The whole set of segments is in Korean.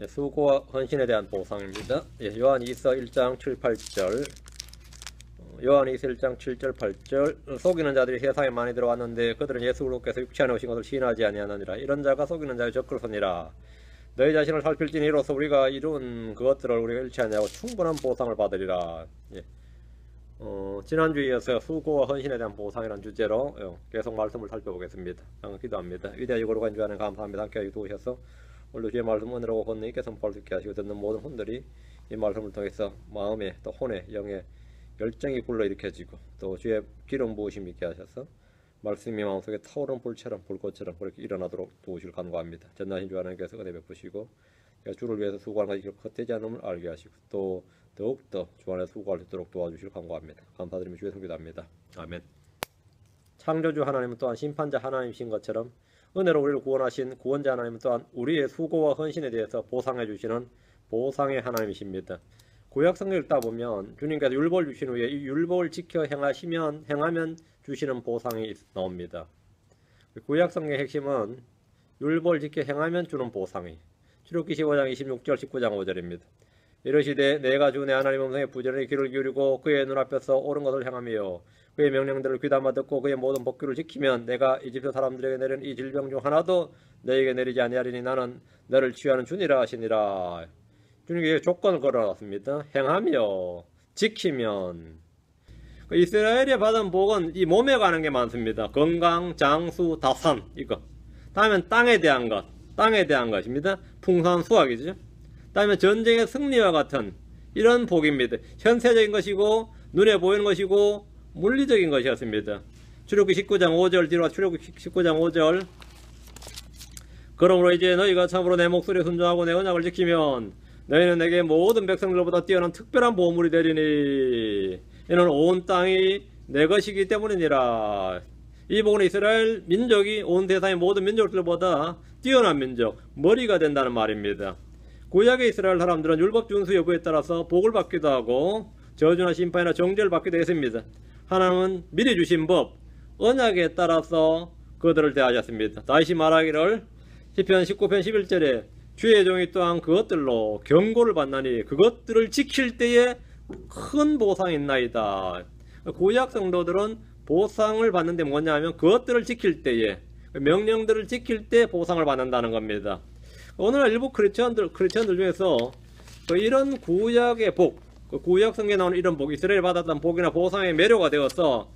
수고와 헌신에 대한 보상입니다. 요한 2서 1장 7, 8절. 요한 2서 1장 7절 8절. 속이는 자들이 세상에 많이 들어왔는데 그들은 예수 그리스도께서 육체 안에 오신 것을 시인하지 아니하느니라. 이런 자가 속이는 자의 적그리스도니라. 너희 자신을 살필지니 이로써 우리가 이룬 그것들을 우리가 잃지 아니하고 충분한 보상을 받으리라. 지난주에 이어서 수고와 헌신에 대한 보상이라는 주제로 계속 말씀을 살펴보겠습니다. 기도합니다. 위대하시고 거룩한 주 하나님 감사합니다. 함께 도우셔서 오늘 주의 말씀 은혜로 건너게 선포할 수 있게 하시고 듣는 모든 분들이 이 말씀을 통해서 마음에 또 혼에 영에 열정이 불러일으켜지고 또 주의 기름 부으심 있게 하셔서 말씀이 마음속에 타오르는 불처럼 불꽃처럼 그렇게 일어나도록 도우시길 간구합니다. 전능하신 주 하나님께서 은혜 베푸시고 주를 위해서 수고하는 것이 헛되지 않음을 알게 하시고 또 더욱더 주 안에 수고할 수 있도록 도와주시길 간구합니다. 감사드리며 주의 성기도합니다. 아멘. 창조주 하나님은 또한 심판자 하나님이신 것처럼 은혜로 우리를 구원하신 구원자 하나님은 또한 우리의 수고와 헌신에 대해서 보상해 주시는 보상의 하나님이십니다. 구약성경 읽다 보면 주님께서 율법을 주신 후에 이 율법을 지켜 행하면 주시는 보상이 나옵니다. 구약성경의 핵심은 율법을 지켜 행하면 주는 보상이 출애굽기 15장 26절 19장 5절입니다. 이르시되 내가 주 내 하나님 음성에 부지런히 귀를 기울이고 그의 눈앞에서 옳은 것을 행하며 그의 명령들을 귀담아 듣고 그의 모든 법규를 지키면 내가 이집트 사람들에게 내린 이 질병 중 하나도 너에게 내리지 아니하리니 나는 너를 치유하는 주니라 하시니라. 주님께 조건을 걸어놨습니다. 행하며 지키면. 이스라엘이 받은 복은 이 몸에 관한 게 많습니다. 건강, 장수, 다산 이거. 다음엔 땅에 대한 것입니다. 풍성한 수확이죠. 다음에 전쟁의 승리와 같은 이런 복입니다. 현세적인 것이고 눈에 보이는 것이고 물리적인 것이었습니다. 출애굽기 19장 5절 뒤로 출애굽기 19장 5절. 그러므로 이제 너희가 참으로 내 목소리에 순종하고 내 언약을 지키면 너희는 내게 모든 백성들보다 뛰어난 특별한 보물이 되리니 이는 온 땅이 내 것이기 때문이니라. 이 복은 이스라엘 민족이 온 세상의 모든 민족들보다 뛰어난 민족, 머리가 된다는 말입니다. 구약의 이스라엘 사람들은 율법 준수 여부에 따라서 복을 받기도 하고 저주나 심판이나 정죄를 받기도 했습니다. 하나님은 미리 주신 법, 언약에 따라서 그들을 대하셨습니다. 다시 말하기를 시편 19편 11절에 주의 종이 또한 그것들로 경고를 받나니 그것들을 지킬 때에 큰 보상이 있나이다. 구약 성도들은 보상을 받는데 뭐냐면 그것들을 지킬 때에 명령들을 지킬 때 보상을 받는다는 겁니다. 오늘날 일부 크리스천들 중에서 이런 구약의 복, 구약 성경에 나오는 이런 복, 이스라엘이 받았던 복이나 보상의 매료가 되어서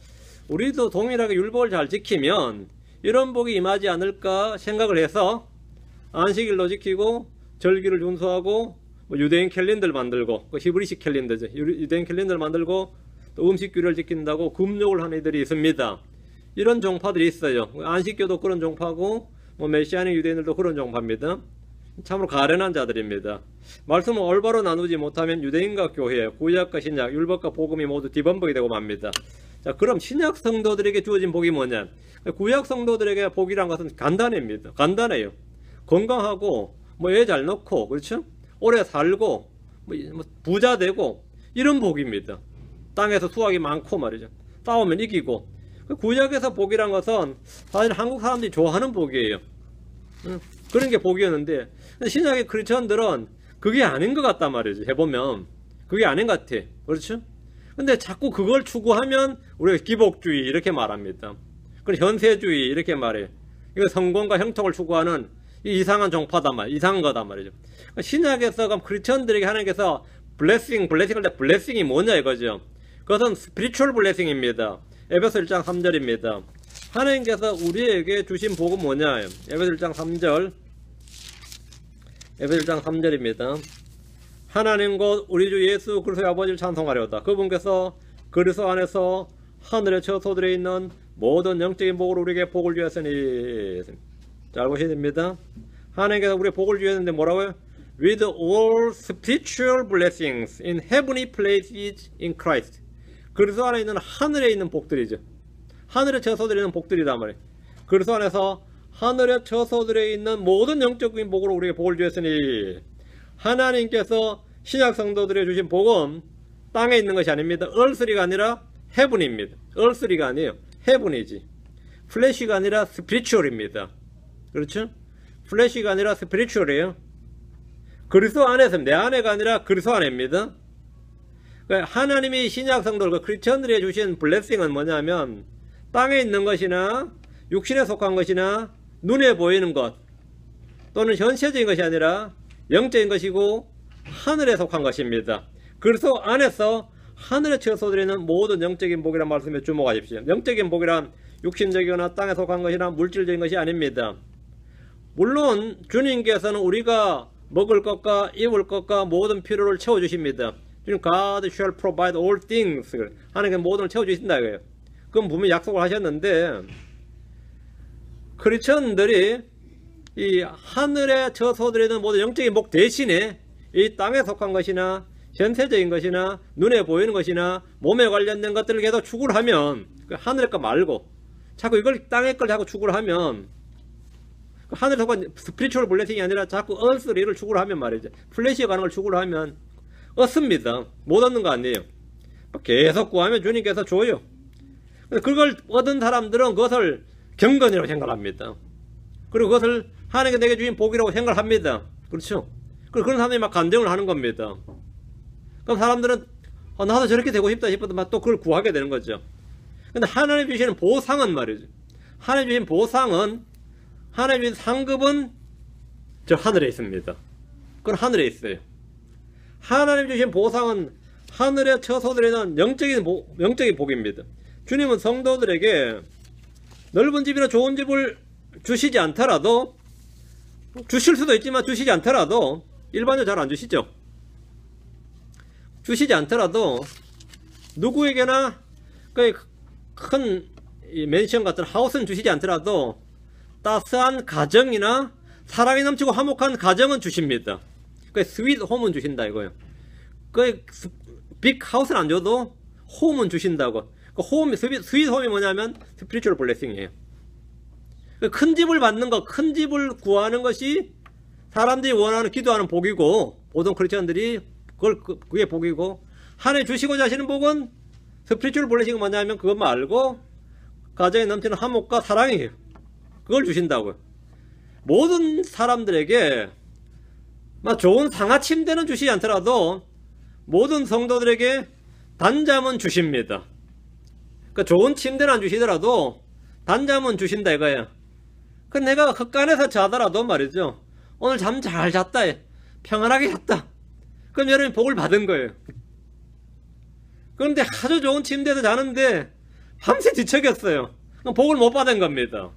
우리도 동일하게 율법을 잘 지키면 이런 복이 임하지 않을까 생각을 해서 안식일도 지키고 절기를 준수하고 유대인 캘린더를 만들고 히브리식 캘린더죠. 유대인 캘린더를 만들고 또 음식 규례를 지킨다고 금욕을 하는 이들이 있습니다. 이런 종파들이 있어요. 안식교도 그런 종파고 메시아닉 유대인들도 그런 종파입니다. 참으로 가련한 자들입니다. 말씀을 올바로 나누지 못하면 유대인과 교회, 구약과 신약, 율법과 복음이 모두 뒤범벅이 되고 맙니다. 자, 그럼 신약 성도들에게 주어진 복이 뭐냐? 구약 성도들에게 복이란 것은 간단합니다. 간단해요. 건강하고 애 잘 낳고 그렇죠? 오래 살고 부자 되고 이런 복입니다. 땅에서 수확이 많고 말이죠. 싸우면 이기고. 구약에서 복이란 것은 사실 한국 사람들이 좋아하는 복이에요. 그런 게 복이었는데 신약의 크리스천들은 그게 아닌 것 같단 말이죠. 해보면 그게 아닌 것 같아. 그렇죠? 근데 자꾸 그걸 추구하면 우리가 기복주의 이렇게 말합니다. 그리고 현세주의 이렇게 말해요. 이거 성공과 형통을 추구하는 이상한 종파단 말이에요. 이상한 거단 말이죠. 신약에서 그럼 크리스천들에게 하나님께서 블레싱 할 때 블레싱이 뭐냐 이거죠. 그것은 스피리추얼 블레싱입니다. 에베소 1장 3절입니다. 하나님께서 우리에게 주신 복은 뭐냐? 에베소 1장 3절. 에베소 1장 3절입니다. 하나님 곧 우리 주 예수 그리스도의 아버지를 찬송하려다. 그분께서 그리스도 안에서 하늘의 처소들에 있는 모든 영적인 복으로 우리에게 복을 주셨으니. 잘 보셔야 됩니다. 하나님께서 우리에게 복을 주셨는데 뭐라고요? With all spiritual blessings in heavenly places in Christ. 그리스도 안에 있는 하늘에 있는 복들이죠. 하늘의 처소들에 있는 복들이란 말이에요. 그리스도 안에서 하늘의 처소들에 있는 모든 영적인 복으로 우리에게 복을 주셨으니 하나님께서 신약 성도들에게 주신 복은 땅에 있는 것이 아닙니다. earthly가 아니라 heaven입니다. earthly가 아니에요. heaven이지. flesh가 아니라 spiritual입니다. 그렇죠? flesh가 아니라 spiritual이에요. 그리스도 안에서, 내 안에가 아니라 그리스도 안에입니다. 하나님이 신약 성도들, 크리스천들이 주신 블레싱은 뭐냐면 땅에 있는 것이나 육신에 속한 것이나 눈에 보이는 것 또는 현세적인 것이 아니라 영적인 것이고 하늘에 속한 것입니다. 그리스도 안에서 하늘에 처소드리는 모든 영적인 복이라는 말씀에 주목하십시오. 영적인 복이란 육신적이거나 땅에 속한 것이나 물질적인 것이 아닙니다. 물론 주님께서는 우리가 먹을 것과 입을 것과 모든 필요를 채워주십니다. 주님, God shall provide all things. 하나님께서 모든 걸 채워주신다 이거예요. 그건 분명히 약속을 하셨는데, 크리스천들이 이 하늘에 처소드리는 모든 영적인 복 대신에 이 땅에 속한 것이나 현세적인 것이나 눈에 보이는 것이나 몸에 관련된 것들을 계속 추구를 하면, 하늘의 거 말고 자꾸 이걸 땅의 걸 자꾸 추구를 하면, 하늘에 속한 스피리추얼 블레싱이 아니라 자꾸 얼스리를 추구를 하면 말이죠. 플래시에 가는 걸 추구를 하면 얻습니다. 못 얻는 거 아니에요. 계속 구하면 주님께서 줘요. 그걸 얻은 사람들은 그것을 경건이라고 생각합니다. 그리고 그것을 하나님께 내게 주신 복이라고 생각합니다. 그렇죠? 그런 사람들이 막 간증을 하는 겁니다. 그럼 사람들은 나도 저렇게 되고 싶다 싶어도 막 또 그걸 구하게 되는 거죠. 근데 하나님 주시는 보상은 말이죠. 하나님 주신 보상은, 하나님 주신 상급은 저 하늘에 있습니다. 그건 하늘에 있어요. 하나님 주신 보상은 하늘에 처소드리는 영적인 복입니다. 주님은 성도들에게 넓은 집이나 좋은 집을 주시지 않더라도, 주실 수도 있지만 주시지 않더라도, 일반적으로 잘 안 주시죠. 주시지 않더라도 누구에게나 큰 맨션 같은 하우스는 주시지 않더라도 따스한 가정이나 사랑이 넘치고 화목한 가정은 주십니다. 스윗 홈은 주신다 이거예요. 빅 하우스는 안 줘도 홈은 주신다고. 스윗 홈이 뭐냐면 스피리추얼 블레싱이에요. 큰 집을 받는 것, 큰 집을 구하는 것이 사람들이 원하는, 기도하는 복이고, 보통 크리스천들이 그게 복이고, 하나님 주시고자 하시는 복은 스피리추얼 블레싱이 뭐냐면 그것 말고 가정에 넘치는 화목과 사랑이에요. 그걸 주신다고요. 모든 사람들에게 좋은 상하 침대는 주시지 않더라도 모든 성도들에게 단잠은 주십니다. 좋은 침대는 안 주시더라도 단잠은 주신다 이거예요. 내가 헛간에서 자더라도 말이죠, 오늘 잠 잘 잤다, 평안하게 잤다, 그럼 여러분이 복을 받은 거예요. 그런데 아주 좋은 침대에서 자는데 밤새 뒤척였어요. 그럼 복을 못 받은 겁니다.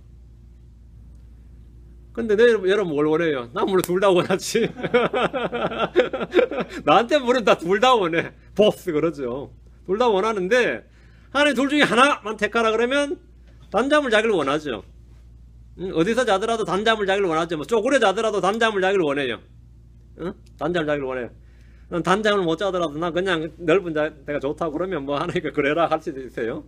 근데 여러분 뭘 원해요? 난 물론 둘 다 원하지. 나한테 물은 다 둘 다 원해. 보스 그러죠. 둘 다 원하는데 하나님 둘 중에 하나만 택하라 그러면 단잠을 자기를 원하죠. 어디서 자더라도 단잠을 자기를 원하죠. 쪼그려 자더라도 단잠을 자기를 원해요. 단잠을 자기를 원해요. 단잠을 못 자더라도 난 그냥 넓은 데가 좋다고 그러면 하나님께 그래라 할 수도 있어요.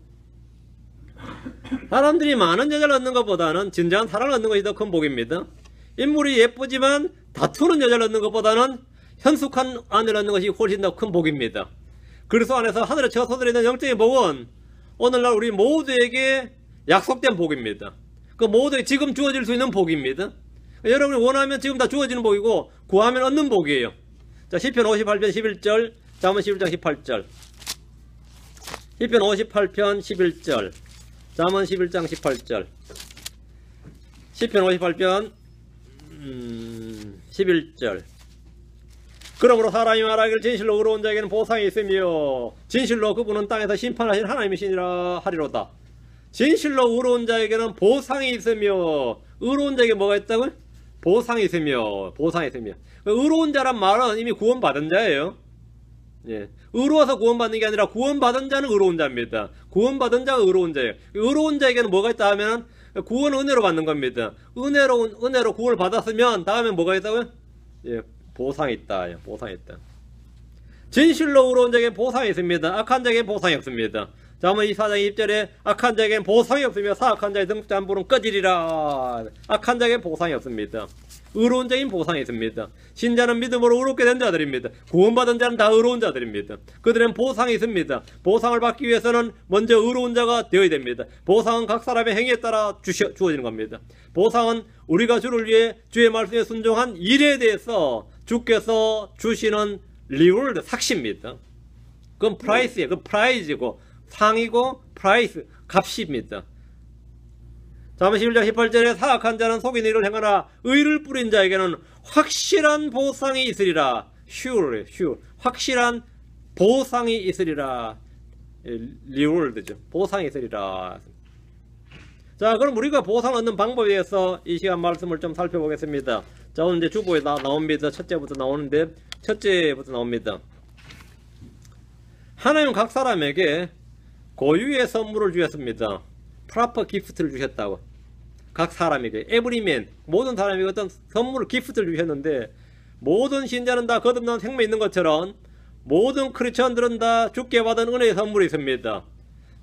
사람들이 많은 여자를 얻는 것보다는 진정한 사랑을 얻는 것이 더 큰 복입니다. 인물이 예쁘지만 다투는 여자를 얻는 것보다는 현숙한 아내를 얻는 것이 훨씬 더 큰 복입니다. 그리스도 안에서 하늘에 처소들에 있는 영적인 복은 오늘날 우리 모두에게 약속된 복입니다. 그 모두에게 지금 주어질 수 있는 복입니다. 여러분이 원하면 지금 다 주어지는 복이고 구하면 얻는 복이에요. 자, 시편 58편 11절, 잠언 11장 18절. 시편 58편 11절, 잠언 11장 18절. 시편 58편 11절. 그러므로 사람이 말하기를 진실로 의로운 자에게는 보상이 있으며 진실로 그분은 땅에서 심판하신 하나님이시니라 하리로다. 진실로 의로운 자에게는 보상이 있으며, 의로운 자에게 뭐가 있다고요? 보상이 있으며, 보상이 있으며. 의로운 자란 말은 이미 구원받은 자예요. 예. 의로워서 구원받는 게 아니라 구원받은 자는 의로운 자입니다. 구원받은 자가 의로운 자예요. 의로운 자에게는 뭐가 있다 하면 구원 은혜로 받는 겁니다. 은혜로 구원을 받았으면 다음에 뭐가 있다고요? 예, 보상이 있다. 예, 보상이 있다. 진실로 의로운 자에게는 보상이 있습니다. 악한 자에게는 보상이 없습니다. 잠언 24장 2절에 악한 자에게는 보상이 없으며 사악한 자의 등잔불은 꺼지리라. 악한 자에게는 보상이 없습니다. 의로운 자에게는 보상이 있습니다. 신자는 믿음으로 의롭게 된 자들입니다. 구원받은 자는 다 의로운 자들입니다. 그들은 보상이 있습니다. 보상을 받기 위해서는 먼저 의로운 자가 되어야 됩니다. 보상은 각 사람의 행위에 따라 주어지는 겁니다. 보상은 우리가 주를 위해 주의 말씀에 순종한 일에 대해서 주께서 주시는 리월드, 삭시입니다. 그건 프라이스예요. 그건 프라이즈고 상이고 프라이스, 값입니다. 잠언 11장 18절에 사악한 자는 속인 일을 행하나 의를 뿌린 자에게는 확실한 보상이 있으리라. sure, 확실한 보상이 있으리라. 리월드죠. 보상이 있으리라. 자, 그럼 우리가 보상 얻는 방법에 대해서 이 시간 말씀을 좀 살펴보겠습니다. 자, 오늘 이제 주보에 나옵니다. 첫째부터 나오는데, 첫째부터 나옵니다. 하나님은 각 사람에게 고유의 선물을 주셨습니다. 프라퍼 기프트를 주셨다고. 각 사람에게, 에브리맨, 모든 사람에게 어떤 선물을, 기프트를 주셨는데, 모든 신자는 다 거듭난 생명이 있는 것처럼 모든 크리스천들은 다 주께 받은 은혜의 선물이 있습니다.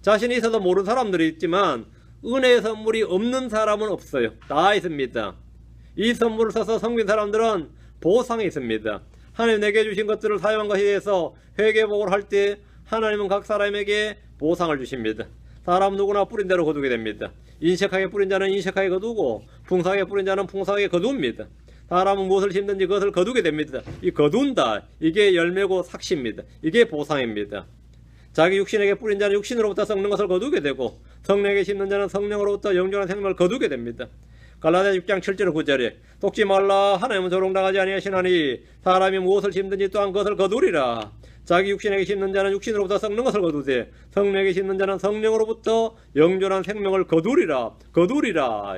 자신이 있어도 모르는 사람들이 있지만 은혜의 선물이 없는 사람은 없어요. 다 있습니다. 이 선물을 써서 섬긴 사람들은 보상이 있습니다. 하나님 내게 주신 것들을 사용한 것에 대해서 회개복을 할 때 하나님은 각 사람에게 보상을 주십니다. 사람 누구나 뿌린 대로 거두게 됩니다. 인색하게 뿌린 자는 인색하게 거두고 풍성하게 뿌린 자는 풍성하게 거두입니다. 사람은 무엇을 심든지 그것을 거두게 됩니다. 이 거둔다, 이게 열매고 삭시입니다. 이게 보상입니다. 자기 육신에게 뿌린 자는 육신으로부터 썩는 것을 거두게 되고 성령에게 심는 자는 성령으로부터 영존한 생명을 거두게 됩니다. 갈라디아 6장 7절 9절에 속지 말라 하나님은 조롱당하지 아니하시나니 사람이 무엇을 심든지 또한 그것을 거두리라. 자기 육신에게 심는 자는 육신으로부터 썩는 것을 거두되 성령에게 심는 자는 성령으로부터 영존한 생명을 거두리라. 거두리라.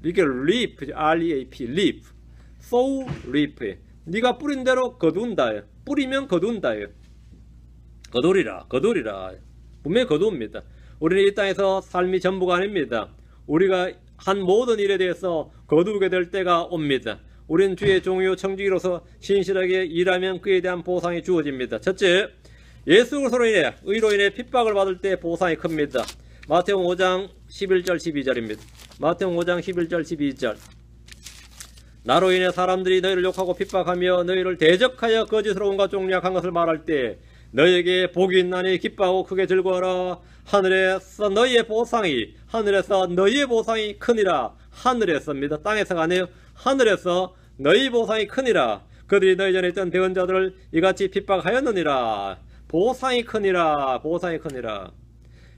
이게 reap, R-E-A-P, reap, sow, reap. 네가 뿌린 대로 거둔다. 뿌리면 거둔다. 거두리라. 분명히 거두입니다. 우리는 이 땅에서 삶이 전부가 아닙니다. 우리가 한 모든 일에 대해서 거두게 될 때가 옵니다. 우리는 주의 종이요 청지기로서 신실하게 일하면 그에 대한 보상이 주어집니다. 첫째, 예수 그리스도로 인해 의로 인해 핍박을 받을 때 보상이 큽니다. 마태복음 5장 11절 12절입니다. 마태복음 5장 11절 12절. 나로 인해 사람들이 너희를 욕하고 핍박하며 너희를 대적하여 거짓으로 온갖 종류 악한 것을 말할 때 너희에게 복이 있나니 기뻐하고 크게 즐거워라. 하늘에서 너희의 보상이 크니라. 하늘에서입니다. 땅에서가 아니에요. 하늘에서 너희 보상이 크니라. 그들이 너희 전에 있던 배운 자들을 이같이 핍박하였느니라. 보상이 크니라.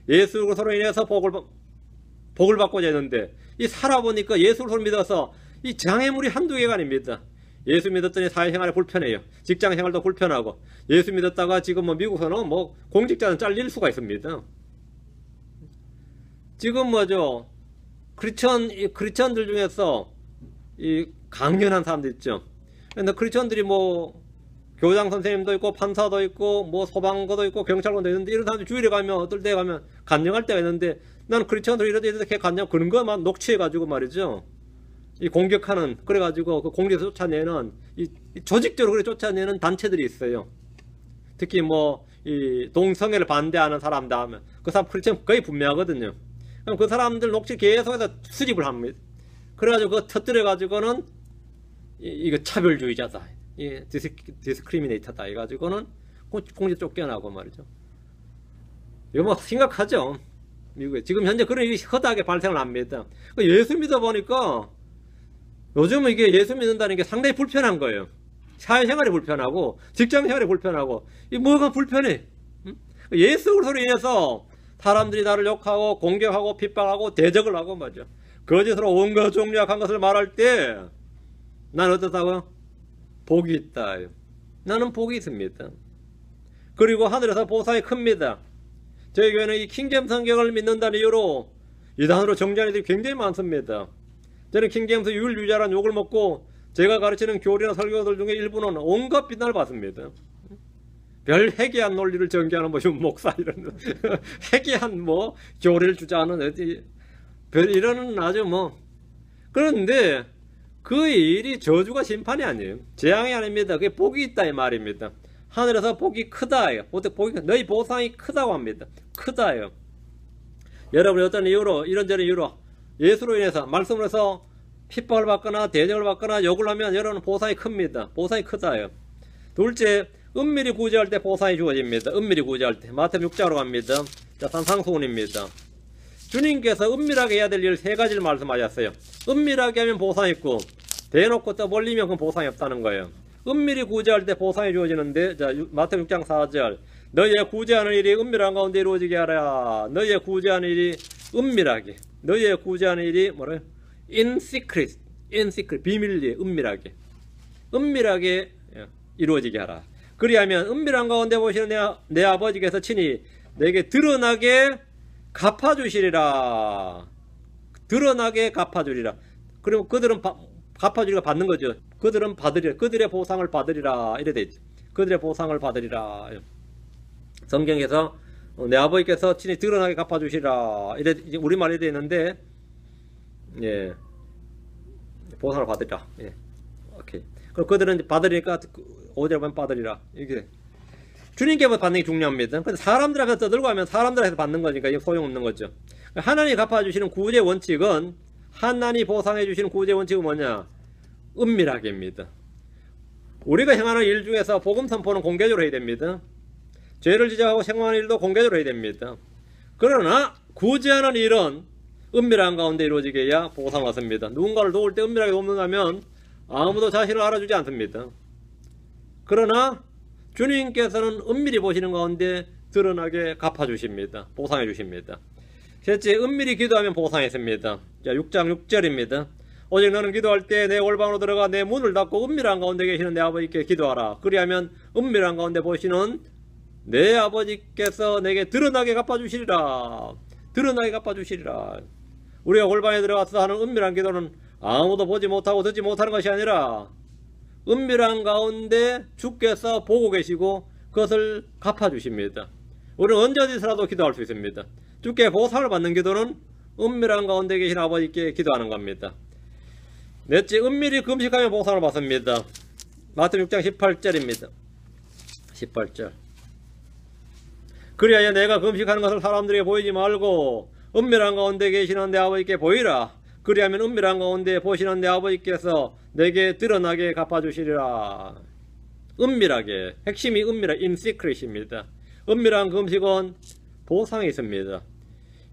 예수 그리스도로 인해서 복을 받고자 했는데 이 살아보니까 예수 그리스도를 믿어서 이 장애물이 한두 개가 아닙니다. 예수 믿었더니 사회생활이 불편해요. 직장생활도 불편하고 예수 믿었다가 지금 미국에서는 공직자는 잘릴 수가 있습니다. 지금 크리스천들 중에서 이 강연한 사람들 있죠. 근데 크리스천들이 교장 선생님도 있고 판사도 있고 소방관도 있고 경찰관도 있는데 이런 사람들이 주일에 가면 어떨 때 가면 간증할 때가 있는데 나는 크리스천들이 이렇게 간증 그런 것만 녹취해가지고 말이죠. 이 공격하는 그래가지고 그 공직에서 쫓아내는 이 조직적으로 그래 쫓아내는 단체들이 있어요. 특히 이 동성애를 반대하는 사람들 하면 그 사람 크리스천 거의 분명하거든요. 그럼 그 사람들 녹취 계속해서 수집을 합니다. 그래가지고 그거 터뜨려가지고는 이거 차별주의자다. 디스크리미네이터다. 해가지고는 공직 쫓겨나고 말이죠. 이거 심각하죠. 미국에 지금 현재 그런 일이 허다하게 발생을 합니다. 예수 믿어보니까 요즘은 이게 예수 믿는다는 게 상당히 불편한 거예요. 사회생활이 불편하고 직장생활이 불편하고 이 뭐가 불편해. 예수 그리스도로 인해서 사람들이 나를 욕하고 공격하고 핍박하고 대적을 하고 말이죠. 거짓으로 온갖 종류 악한 것을 말할 때 나는 어떻다고요? 복이 있다. 나는 복이 있습니다. 그리고 하늘에서 보상이 큽니다. 저희 교회는 이 킹제임스 성경을 믿는다는 이유로 이단으로 정죄하는 이들이 굉장히 많습니다. 저는 킹제임스 유일유자란 욕을 먹고 제가 가르치는 교리나 설교들 중에 일부는 온갖 비난을 받습니다. 별 해괴한 논리를 전개하는 목사 이런 해괴한 교리를 주장하는 별 이런 아주 그런데 그 일이 저주가 심판이 아니에요. 재앙이 아닙니다. 그게 복이 있다 이 말입니다. 하늘에서 복이 크다예요. 너희 보상이 크다고 합니다. 크다예요. 여러분이 어떤 이유로 이런저런 이유로 예수로 인해서 말씀으로 해서 핍박을 받거나 대적을 받거나 욕을 하면 여러분 보상이 큽니다. 보상이 크다예요. 둘째, 은밀히 구제할 때 보상이 주어집니다. 은밀히 구제할 때 마태복음 6장으로 갑니다. 자, 산상수훈입니다. 주님께서 은밀하게 해야 될 일 세 가지를 말씀하셨어요. 은밀하게 하면 보상이 있고 대놓고 떠벌리면 그건 보상이 없다는 거예요. 은밀히 구제할 때 보상이 주어지는데, 자, 마태복음 6장 4절. 너희의 구제하는 일이 은밀한 가운데 이루어지게 하라. 너희의 구제하는 일이 은밀하게. 너희의 구제하는 일이 뭐래요? in secret, 비밀리에, 은밀하게 이루어지게 하라. 그리하면 은밀한 가운데 보시는 내 아버지께서 친히 내게 드러나게 갚아주시리라. 드러나게 갚아주리라. 그리고 그들은 갚아주리가 받는 거죠. 그들은 받으리라. 그들의 보상을 받으리라. 이래 돼 있죠. 그들의 보상을 받으리라. 성경에서 내 아버지께서 친히 드러나게 갚아주시라. 이래 우리말이 되어 있는데, 예, 보상을 받으리라. 예, 오케이. 그럼 그들은 받으리니까 5절 보면 받으리라. 이게 주님께서 받는 게 중요합니다. 근데 사람들 앞에서 떠들고 하면 사람들 앞에서 받는 거니까 이게 소용없는 거죠. 하나님이 갚아주시는 구제 원칙은, 하나님이 보상해 주시는 구제 원칙은 뭐냐? 은밀하게입니다. 우리가 행하는 일 중에서 복음 선포는 공개적으로 해야 됩니다. 죄를 지적하고 생각하는 일도 공개적으로 해야 됩니다. 그러나 구제하는 일은 은밀한 가운데 이루어지게 해야 보상을 받습니다. 누군가를 도울 때 은밀하게 돕는다면 아무도 자신을 알아주지 않습니다. 그러나 주님께서는 은밀히 보시는 가운데 드러나게 갚아주십니다. 보상해 주십니다. 셋째, 은밀히 기도하면 보상했습니다. 자, 6장 6절입니다. 오직 너는 기도할 때 내 골방으로 들어가 내 문을 닫고 은밀한 가운데 계시는 내 아버지께 기도하라. 그리하면 은밀한 가운데 보시는 내 아버지께서 내게 드러나게 갚아주시리라. 드러나게 갚아주시리라. 우리가 골방에 들어가서 하는 은밀한 기도는 아무도 보지 못하고 듣지 못하는 것이 아니라 은밀한 가운데 주께서 보고 계시고 그것을 갚아주십니다. 우리는 언제 어디서라도 기도할 수 있습니다. 주께 보상을 받는 기도는 은밀한 가운데 계신 아버지께 기도하는 겁니다. 넷째, 은밀히 금식하며 보상을 받습니다. 마태복음 6장 18절입니다. 18절. 그리하여 내가 금식하는 것을 사람들에게 보이지 말고 은밀한 가운데 계시는 내 아버지께 보이라. 그리하면 은밀한 가운데 보시는 내 아버지께서 내게 드러나게 갚아주시리라. 은밀하게, 핵심이 은밀한 in secret입니다. 은밀한 금식은 보상이 있습니다.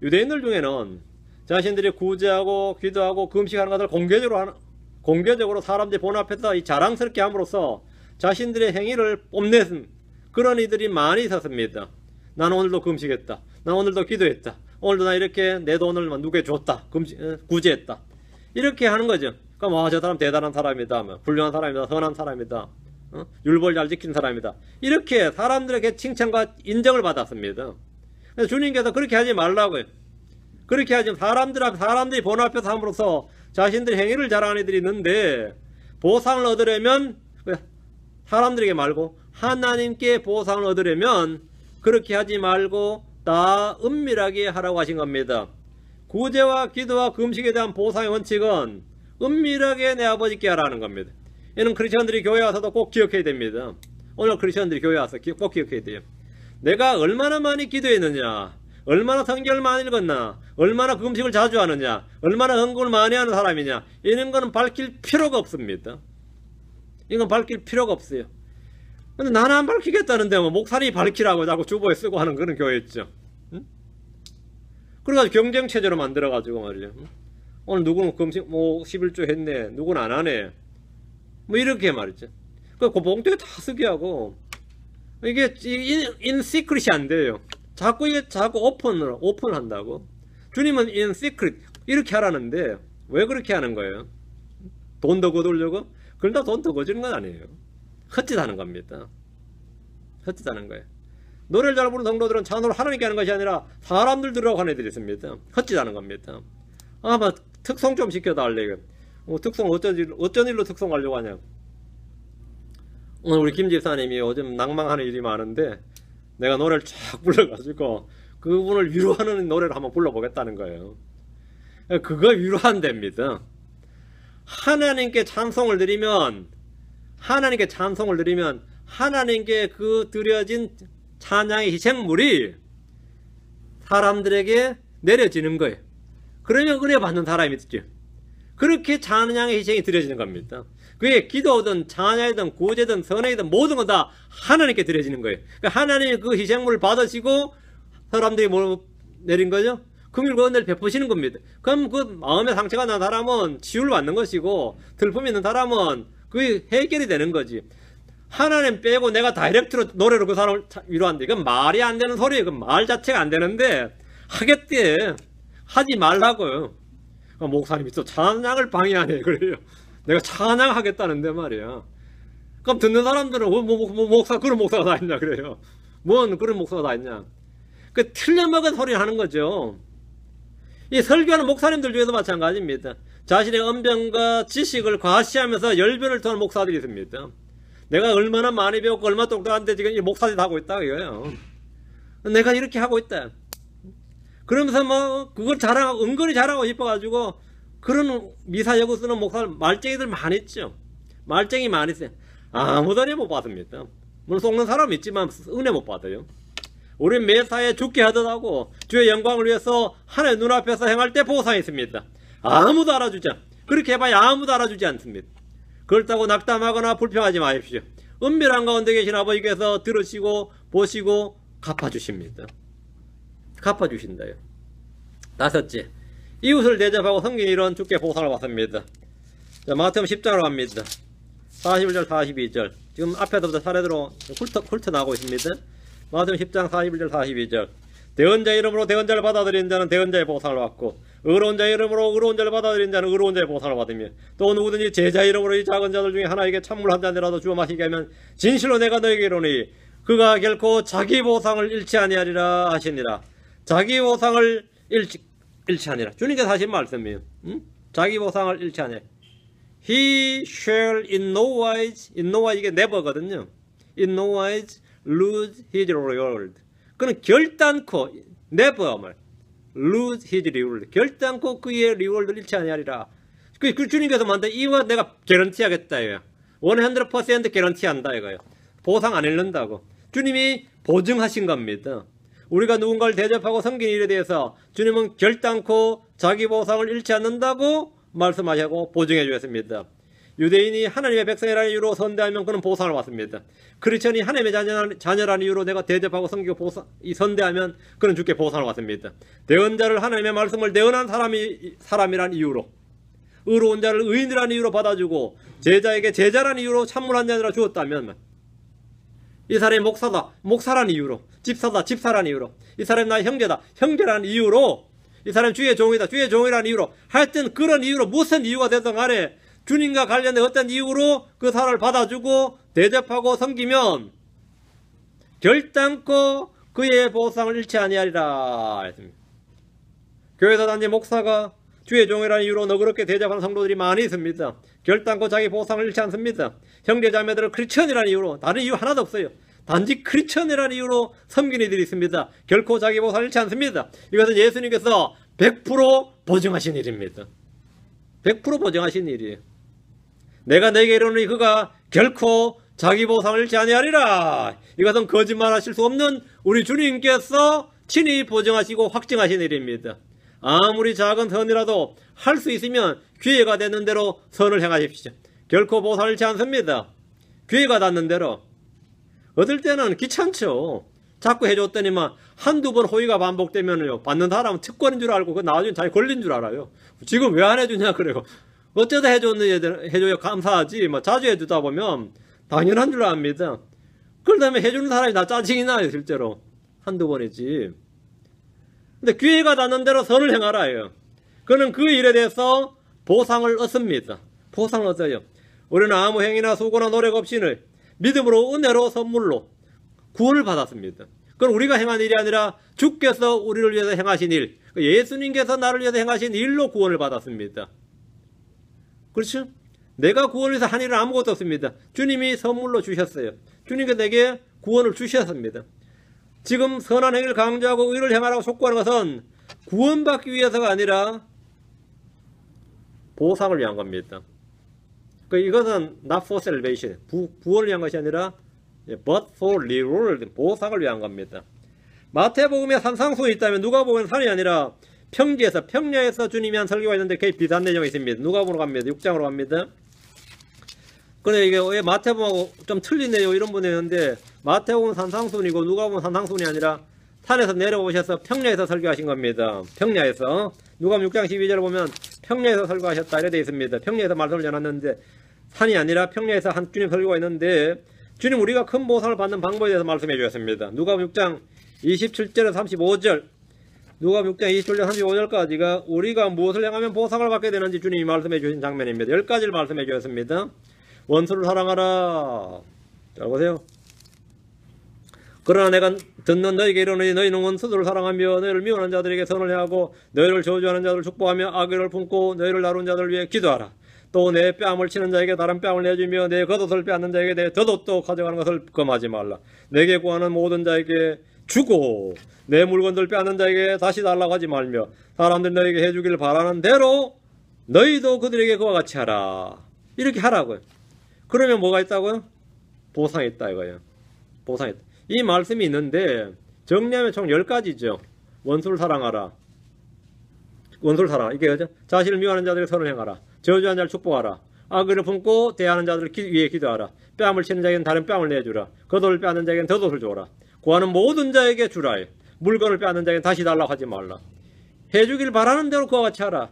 유대인들 중에는 자신들이 구제하고 기도하고 금식하는 것을 공개적으로 사람들이 본 앞에서 자랑스럽게 함으로써 자신들의 행위를 뽐내는 그런 이들이 많이 있었습니다. 나는 오늘도 금식했다. 나 오늘도 기도했다. 오늘도 나 이렇게 내 돈을 누구에 줬다. 구제했다. 이렇게 하는 거죠. 그럼 저 사람 대단한 사람이다. 훌륭한 사람이다. 선한 사람이다. 율법을 잘 지키는 사람이다. 이렇게 사람들에게 칭찬과 인정을 받았습니다. 그래서 주님께서 그렇게 하지 말라고요. 그렇게 하지 사람들이 본 앞에서 함으로써 자신들의 행위를 자랑하는 이들이 있는데 보상을 얻으려면 사람들에게 말고 하나님께 보상을 얻으려면 그렇게 하지 말고 다 은밀하게 하라고 하신 겁니다. 구제와 기도와 금식에 대한 보상의 원칙은 은밀하게 내 아버지께 하라는 겁니다. 이는 크리스천들이 교회 와서도 꼭 기억해야 됩니다. 오늘 크리스천들이 교회 와서 꼭 기억해야 돼요. 내가 얼마나 많이 기도했느냐, 얼마나 성경을 많이 읽었나, 얼마나 금식을 자주 하느냐, 얼마나 헌금을 많이 하는 사람이냐, 이런 거는 밝힐 필요가 없습니다. 이건 밝힐 필요가 없어요. 근데 나는 안 밝히겠다는데 목사님이 밝히라고 자꾸 주보에 쓰고 하는 그런 교회 있죠. 응? 그래가지고 경쟁체제로 만들어가지고 말이죠. 오늘 누구는 금식 11조 했네, 누구는 안 하네, 이렇게 말이죠. 그 봉투에 다 쓰게 하고, 이게 in secret이 안 돼요. 자꾸 오픈한다고. 주님은 in secret 이렇게 하라는데 왜 그렇게 하는 거예요? 돈 더 거두려고? 그런다 돈 더 거두는 건 아니에요. 헛짓하는 겁니다. 헛짓하는 거예요. 노래를 잘 부르는 성도들은 찬송을 하나님께 하는 것이 아니라 사람들 들으라고 하는 애들이 있습니다. 헛짓하는 겁니다. 특송 좀 시켜달래. 특송 어쩐 일로 특송하려고 하냐. 오늘 우리 김 집사님이 요즘 낭망하는 일이 많은데 내가 노래를 쫙 불러가지고 그분을 위로하는 노래를 한번 불러보겠다는 거예요. 그거 위로한답니다. 하나님께 찬송을 드리면 하나님께 그 드려진 찬양의 희생물이 사람들에게 내려지는 거예요. 그러면 은혜 받는 사람이 있죠. 그렇게 찬양의 희생이 드려지는 겁니다. 그게 기도든 찬양이든 구제든 선행이든 모든 건 다 하나님께 드려지는 거예요. 그러니까 하나님이 그 희생물을 받으시고 사람들이 뭘 내린 거죠? 긍휼과 은혜를 베푸시는 겁니다. 그럼 그 마음의 상처가 난 사람은 치유를 받는 것이고 슬픔이 있는 사람은 그게 해결이 되는 거지. 하나님 빼고 내가 다이렉트로 노래로 그 사람을 위로한다. 이건 말이 안 되는 소리예요. 그 말 자체가 안 되는데 하겠대. 하지 말라고요. 목사님이 또 찬양을 방해하네. 그래요. 내가 찬양하겠다는데 말이야. 그럼 듣는 사람들은 목사 그런 목사가 다 있냐 그래요. 뭔 그런 목사가 다 있냐. 그 틀려먹은 소리 하는 거죠. 이 설교하는 목사님들 중에도 마찬가지입니다. 자신의 언변과 지식을 과시하면서 열변을 토하는 목사들이 있습니다. 내가 얼마나 많이 배웠고 얼마나 똑똑한데 지금 이 목사짓 하고 있다 이거예요. 내가 이렇게 하고 있다. 그러면서 뭐 그걸 자랑하고 은근히 자랑하고 싶어가지고 그런 미사여구 쓰는 목사 말쟁이들 많이 있죠. 말쟁이 많이 있어요. 아무도 은혜 못 받습니다. 물론 속는 사람은 있지만 은혜 못 받아요. 우리 매사에 죽게 하더라고 주의 영광을 위해서 하나님 눈앞에서 행할 때 보상이 있습니다. 아무도 알아주지 않. 그렇게 해봐야 아무도 알아주지 않습니다. 그렇다고 낙담하거나 불평하지 마십시오. 은밀한 가운데 계신 아버지께서 들으시고 보시고 갚아주십니다. 갚아주신다요. 다섯째, 이웃을 대접하고 섬긴 일은 주께 보상을 받습니다. 자, 마태복음 10장으로 갑니다. 41절 42절 지금 앞에서부터 차례대로 훑어나오고 있습니다. 마태복음 10장 41절 42절 대언자의 이름으로 대언자를 받아들이는 자는 대언자의 보상을 받고 의로운 자의 이름으로 의로운 자를 받아들이는 자는 의로운 자의 보상을 받으며 또 누구든지 제자의 이름으로 이 작은 자들 중에 하나에게 찬물 한 잔이라도 주어 마시게 하면 진실로 내가 너에게 이르노니 그가 결코 자기 보상을 잃지 아니하리라 하시니라. 자기 보상을 잃지 아니라 주님께서 하신 말씀이에요. 자기 보상을 잃지 아니하리라. He shall in no wise 이게 never거든요. In no wise lose his reward. 그는 결단코 never 말 lose his reward. 결단코 그의 리월드를 잃지 아니하리라. 그 주님께서 만든 이와 내가 개런티하겠다 이거야. 100% 개런티한다 이거예요. 보상 안 잃는다고. 주님이 보증하신 겁니다. 우리가 누군가를 대접하고 섬긴 일에 대해서 주님은 결단코 자기 보상을 잃지 않는다고 말씀하시고 보증해 주셨습니다. 유대인이 하나님의 백성이라는 이유로 선대하면 그는 보상을 받습니다. 크리스천이 하나님의 자녀라는 이유로 내가 대접하고 섬기고 선대하면 그는 주께 보상을 받습니다. 대언자를 하나님의 말씀을 대언한 사람이라는 이유로 의로운 자를 의인이라는 이유로 받아주고 제자에게 제자라는 이유로 찬물 한 잔이라 주었다면 이 사람이 목사라는 이유로 집사라는 이유로 이 사람이 나의 형제라는 이유로 이 사람이 주의 종이라는 이유로 하여튼 그런 이유로 무슨 이유가 되든 간에 주님과 관련된 어떤 이유로 그 사람을 받아주고 대접하고 섬기면 결단코 그의 보상을 잃지 아니하리라 했습니다. 교회에서 단지 목사가 주의 종이라는 이유로 너그럽게 대접하는 성도들이 많이 있습니다. 결단코 자기 보상을 잃지 않습니다. 형제자매들을 크리스천이라는 이유로 다른 이유 하나도 없어요. 단지 크리스천이라는 이유로 섬기는 이들이 있습니다. 결코 자기 보상을 잃지 않습니다. 이것은 예수님께서 100% 보증하신 일입니다. 100% 보증하신 일이에요. 내가 내게 이르노니 그가 결코 자기 보상을 잃지 아니하리라. 이것은 거짓말하실 수 없는 우리 주님께서 친히 보증하시고 확증하신 일입니다. 아무리 작은 선이라도 할 수 있으면 기회가 되는 대로 선을 행하십시오. 결코 보상을 잃지 않습니다. 기회가 닿는 대로. 어떨 때는 귀찮죠. 자꾸 해줬더니만 한두 번 호의가 반복되면요 받는 사람은 특권인 줄 알고 그 나중에 자기 걸린 줄 알아요. 지금 왜 안 해주냐 그래요. 어쩌다 해줘야 감사하지. 뭐 자주 해주다 보면 당연한 줄 압니다. 그러다음에 해주는 사람이 나 짜증이 나요 실제로. 한두 번이지. 근데 기회가 닿는 대로 선을 행하라 해요. 그는 그 일에 대해서 보상을 얻습니다. 보상을 얻어요. 우리는 아무 행위나 수고나 노력 없이는 믿음으로 은혜로 선물로 구원을 받았습니다. 그건 우리가 행한 일이 아니라 주께서 우리를 위해서 행하신 일, 예수님께서 나를 위해서 행하신 일로 구원을 받았습니다. 그렇죠? 내가 구원을 위해서 한 일은 아무것도 없습니다. 주님이 선물로 주셨어요. 주님께서 내게 구원을 주셨습니다. 지금 선한 행위를 강조하고 의를 행하라고 촉구하는 것은 구원받기 위해서가 아니라 보상을 위한 겁니다. 이것은 not for salvation, 구원을 위한 것이 아니라 but for reward, 보상을 위한 겁니다. 마태복음에 산상수훈이 있다면 누가복음은 산이 아니라 평야에서 주님이 한 설교가 있는데 그게 비슷한 내용이 있습니다. 누가복음으로 갑니다. 6장으로 갑니다. 근데 이게 왜 마태복음하고 좀 틀린 내용 이런 분이 있는데 마태복음은 산상수훈이고 누가복음은 산상수훈이 아니라 산에서 내려오셔서 평야에서 설교하신 겁니다. 평야에서. 누가복음 6장 12절을 보면 평야에서 설교하셨다 이렇게 되어 있습니다. 평야에서 말씀을 전했는데 산이 아니라 평야에서 한 주님 설교가 있는데 주님 우리가 큰 보상을 받는 방법에 대해서 말씀해 주셨습니다. 누가복음 6장 27절에서 35절 누가복음 6장 27절 35절까지가 우리가 무엇을 행하면 보상을 받게 되는지 주님이 말씀해 주신 장면입니다. 10가지를 말씀해 주셨습니다. 원수를 사랑하라. 잘 보세요. 그러나 내가 듣는 너희에게 이르노니 너희는 원수들을 사랑하며 너희를 미워하는 자들에게 선을 행하고 너희를 저주하는 자들을 축복하며 악의를 품고 너희를 다룬 자들을 위해 기도하라. 또 내 뺨을 치는 자에게 다른 뺨을 내주며 내 겉옷을 빼앗는 자에게 내 겉옷도 가져가는 것을 금하지 말라. 내게 구하는 모든 자에게 주고 내 물건들 빼앗는 자에게 다시 달라고 하지 말며 사람들이 너에게 해주기를 바라는 대로 너희도 그들에게 그와 같이 하라. 이렇게 하라고요. 그러면 뭐가 있다고요? 보상이 있다 이거예요. 보상이 있다. 이 말씀이 있는데 정리하면 총 10가지죠. 원수를 사랑하라. 원수를 사랑하라. 이게 그죠? 자신을 미워하는 자들에게 선을 행하라. 저주하는 자를 축복하라. 악의를 품고 대하는 자들을 위해 기도하라. 뺨을 치는 자에게는 다른 뺨을 내주라. 겉옷을 빼앗는 자에게는 겉옷을 주어라. 구하는 모든 자에게 주라. 물건을 빼앗는 자에게는 다시 달라고 하지 말라. 해주길 바라는 대로 그와 같이 하라.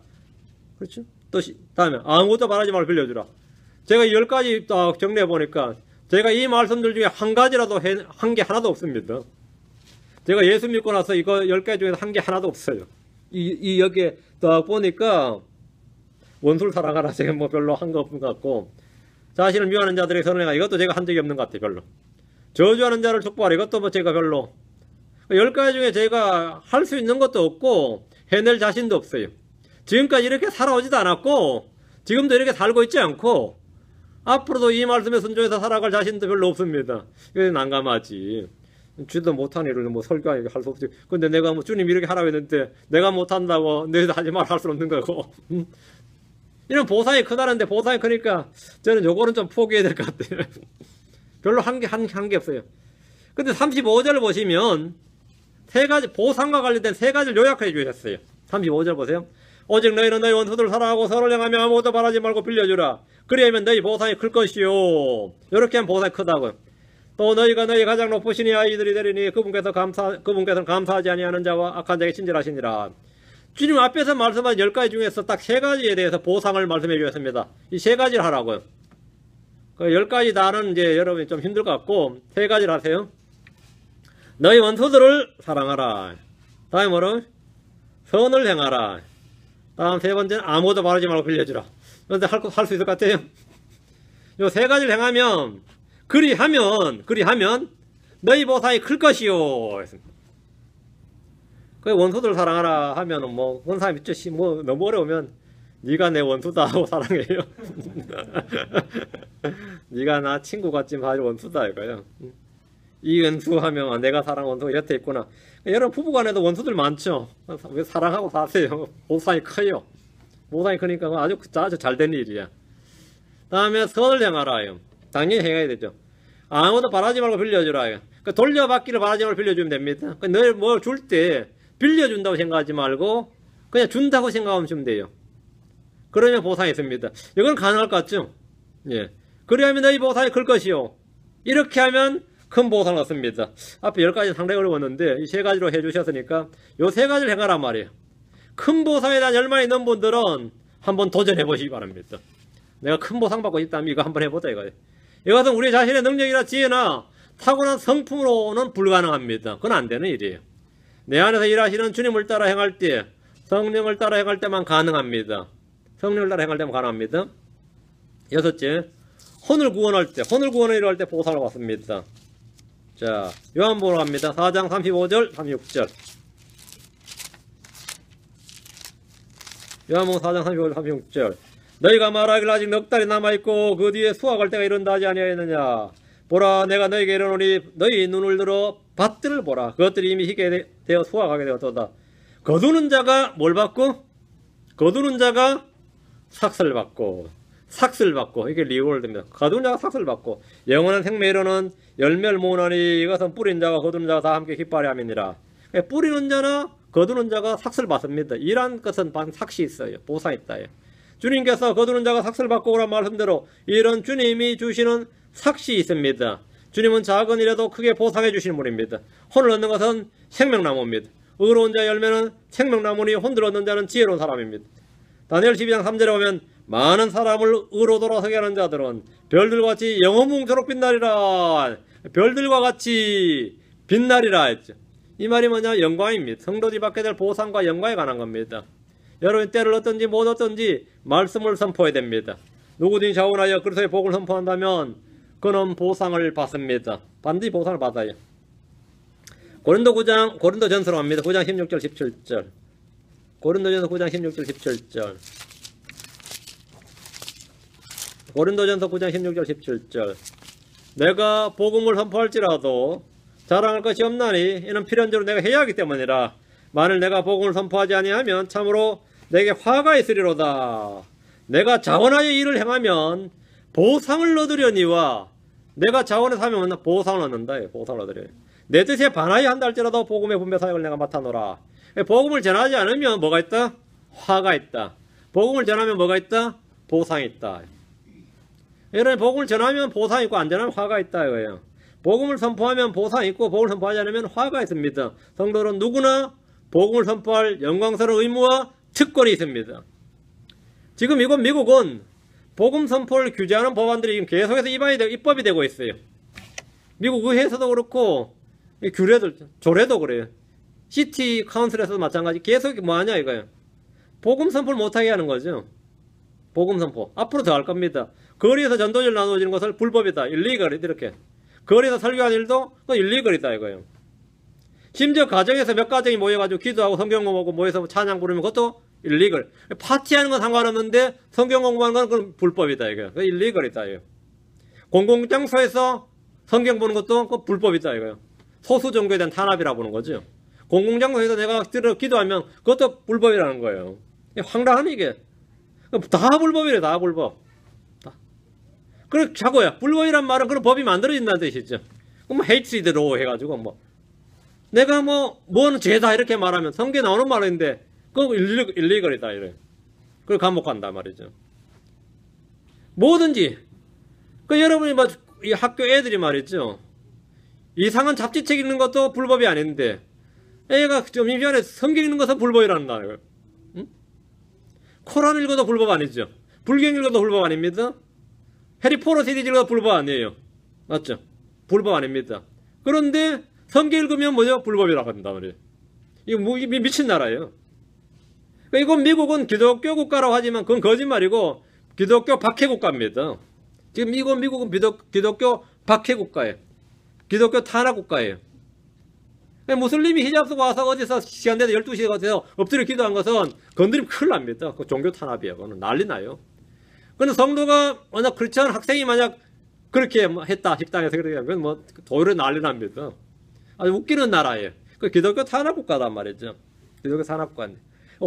그렇죠? 또 다음에 아무것도 바라지 말고 빌려주라. 제가 10가지 딱 정리해 보니까 제가 이 말씀들 중에 한 가지라도 한 게 하나도 없습니다. 제가 예수 믿고 나서 이거 10개 중에서 한 게 하나도 없어요. 여기에 딱 보니까 원수를 사랑하라. 제가 뭐 별로 한 거 없는 것 같고 자신을 미워하는 자들에게 선을 행하라. 이것도 제가 한 적이 없는 것 같아요. 별로. 저주하는 자를 축복하라. 이것도 뭐 제가 별로 10가지 중에 제가 할 수 있는 것도 없고 해낼 자신도 없어요. 지금까지 이렇게 살아오지도 않았고 지금도 이렇게 살고 있지 않고 앞으로도 이 말씀에 순종해서 살아갈 자신도 별로 없습니다. 이거 난감하지. 쥐도 못하는 일을 뭐 설교하니까 할 수 없지. 근데 내가 뭐 주님 이렇게 하라고 했는데 내가 못한다고 너희도 하지 말라 할 수는 없는 거고. 이런 보상이 크다는데 보상이 크니까 저는 요거는 좀 포기해야 될 것 같아요. 별로 한 게 없어요. 근데 35절을 보시면 세 가지 보상과 관련된 세 가지를 요약해 주셨어요. 35절 보세요. 오직 너희는 너희 원수들을 사랑하고 서로를 행하며 아무것도 바라지 말고 빌려주라. 그리하면 너희 보상이 클 것이요. 이렇게 하면 보상이 크다고요. 또 너희가 너희 가장 높으신 이 아이들이 되리니 그분께서는 감사하지 아니하는 자와 악한 자에게 친절하시니라. 주님 앞에서 말씀한 10가지 중에서 딱 3가지에 대해서 보상을 말씀해 주셨습니다. 이 3가지를 하라고요. 그 10가지 다는 이제 여러분이 좀 힘들 것 같고 3가지를 하세요. 너희 원수들을 사랑하라. 다음에 뭐로? 선을 행하라. 다음 3번째는 아무것도 바라지 말고 빌려주라. 그런데 할 수 있을 것 같아요. 요 3가지를 행하면 그리하면 너희 보상이 클 것이요. 그 원수들 사랑하라 하면은 뭐 원사람 있죠. 뭐 너무 어려우면 네가 내 원수다 하고 사랑해요. 네가 나 친구 같지만 아주 원수다 이거요. 이 원수 하면 내가 사랑 원수가 이렇게 있구나. 여러분 부부간에도 원수들 많죠. 왜 사랑하고 사세요. 보상이 커요. 보상이 크니까 아주 잘된 일이야. 다음에 선을 행하라요. 당연히 행해야 되죠. 아무도 바라지 말고 빌려주라요. 그러니까 돌려받기를 바라지 말고 빌려주면 됩니다. 그러니까 늘 뭘 줄 때 빌려준다고 생각하지 말고 그냥 준다고 생각하면 주면 돼요. 그러면 보상이 있습니다. 이건 가능할 것 같죠? 예. 그리하면 너희 보상이 클 것이요. 이렇게 하면 큰 보상을 얻습니다. 앞에 10가지 상당히 어려웠는데 이 3가지로 해주셨으니까 요 3가지를 행하란 말이에요. 큰 보상에 대한 열망이 있는 분들은 한번 도전해 보시기 바랍니다. 내가 큰 보상 받고 있다면 이거 한번 해보자 이거예요. 이것은 우리 자신의 능력이나 지혜나 타고난 성품으로는 불가능합니다. 그건 안 되는 일이에요. 내 안에서 일하시는 주님을 따라 행할 때, 성령을 따라 행할 때만 가능합니다. 성령을 따라 행할 때만 가능합니다. 6째, 혼을 구원할 때, 혼을 구원을 이루할 때 보상을 받습니다. 자, 요한복음 갑니다. 4장 35절, 36절. 요한복음 4장 35절, 36절. 너희가 말하기를 아직 넉 달이 남아있고 그 뒤에 수확할 때가 이른다 하지 아니하였느냐. 보라 내가 너희에게 이르노니 너희 눈을 들어 밭들을 보라. 그것들이 이미 희게 되어 수확하게 되었도다. 거두는 자가 뭘 받고? 거두는 자가 삭슬 받고 이게 리워드입니다. 거두는 자가 삭슬 받고 영원한 생명에 이르는 열매를 모으나니 이것은 뿌린 자와 거두는 자가 다 함께 기뻐하려 함이니라. 뿌리는 자나 거두는 자가 삭슬 받습니다. 이란 것은 삭시 있어요. 보상 있다. 주님께서 거두는 자가 삭슬 받고 오란 말씀대로 이런 주님이 주시는 삭시 있습니다. 주님은 작은 일에도 크게 보상해 주시는 분입니다. 혼을 얻는 것은 생명나무입니다. 의로운 자의 열매는 생명나무니 혼을 얻는 자는 지혜로운 사람입니다. 다니엘 12장 3절에 보면 많은 사람을 의로 돌아서게 하는 자들은 별들과 같이 영원뭉토록 빛나리라. 별들과 같이 빛나리라 했죠. 이 말이 뭐냐? 영광입니다. 성도들이 받게 될 보상과 영광에 관한 겁니다. 여러분 때를 얻든지 못 얻든지 말씀을 선포해야 됩니다. 누구든지 자원하여 그리스도의 복을 선포한다면 그는 보상을 받습니다. 반드시 보상을 받아요. 고린도전서로 갑니다. 9장 16절 17절. 고린도전서 9장 16절 17절. 고린도전서 9장 16절 17절. 내가 복음을 선포할지라도 자랑할 것이 없나니 이는 필연적으로 내가 해야 하기 때문이라. 만일 내가 복음을 선포하지 아니하면 참으로 내게 화가 있으리로다. 내가 자원하여 일을 행하면 보상을 얻으려니와 내가 자원해서 하면 보상을 얻는다. 보상을 얻으려. 내 뜻에 반하여 한다 할지라도 복음의 분배 사역을 내가 맡아노라. 복음을 전하지 않으면 뭐가 있다? 화가 있다. 복음을 전하면 뭐가 있다? 보상이 있다. 이런 복음을 전하면 보상이 있고 안 전하면 화가 있다 이거예요. 복음을 선포하면 보상이 있고 복음을 선포하지 않으면 화가 있습니다. 성도는 누구나 복음을 선포할 영광스러운 의무와 특권이 있습니다. 지금 이곳 미국은 복음 선포를 규제하는 법안들이 계속해서 입법이 되고 있어요. 미국 의회에서도 그렇고 조례도 그래요. 시티 카운슬에서도 마찬가지. 계속 뭐하냐 이거예요. 복음 선포를 못하게 하는 거죠. 복음 선포. 앞으로 더 할 겁니다. 거리에서 전도지를 나눠주는 것을 불법이다. 일리걸 이렇게. 거리에서 설교하는 일도 일리걸이다 이거예요. 심지어 가정에서 몇 가정이 모여가지고 기도하고 성경 공부하고 모여서 찬양 부르면 그것도 일리걸. 파티하는 건 상관없는데 성경 공부하는 건 그건 불법이다 이거예요. 일리걸이다 이거예요. 공공장소에서 성경 보는 것도 그 불법이다 이거예요. 소수 종교에 대한 탄압이라고 보는 거죠. 공공장소에서 내가 기도하면 그것도 불법이라는 거예요. 황당하네 이게. 다 불법이래. 다 불법. 그래 자고야. 불법이란 말은 그런 법이 만들어진다는 뜻이죠. 그럼 헤이트리드로 해가지고 뭐 내가 뭐는 죄다 이렇게 말하면 성경에 나오는 말인데 그거 일리걸이다 이래. 그걸 감옥한다 말이죠. 뭐든지 여러분이 이 학교 애들이 말이죠. 이상한 잡지책 읽는 것도 불법이 아닌데 애가 점심시간에 성경 읽는 것은 불법이라는 거예요. 응? 코란 읽어도 불법 아니죠. 불경 읽어도 불법 아닙니다. 해리포터 시리즈 읽어도 불법 아니에요. 맞죠? 불법 아닙니다. 그런데 성경 읽으면 뭐죠? 불법이라고 한단 말이에요. 이거 미친 나라예요. 이건 미국은 기독교 국가라고 하지만 그건 거짓말이고 기독교 박해국가입니다. 지금 미국은 기독교 박해국가예요. 기독교 탄압국가예요. 무슬림이 히잡 쓰고 와서 어디서 시간 돼서 12시에 가서 엎드려 기도한 것은 건드리면 큰일 납니다. 그 종교 탄압이에요. 그거는 난리 나요. 그런데 성도가 만약 크리스천 학생이 만약 그렇게 했다 식당에서 그렇게 하면 도리어 난리 납니다. 아주 웃기는 나라예요. 그 기독교 탄압국가단 말이죠. 기독교 탄압국가인데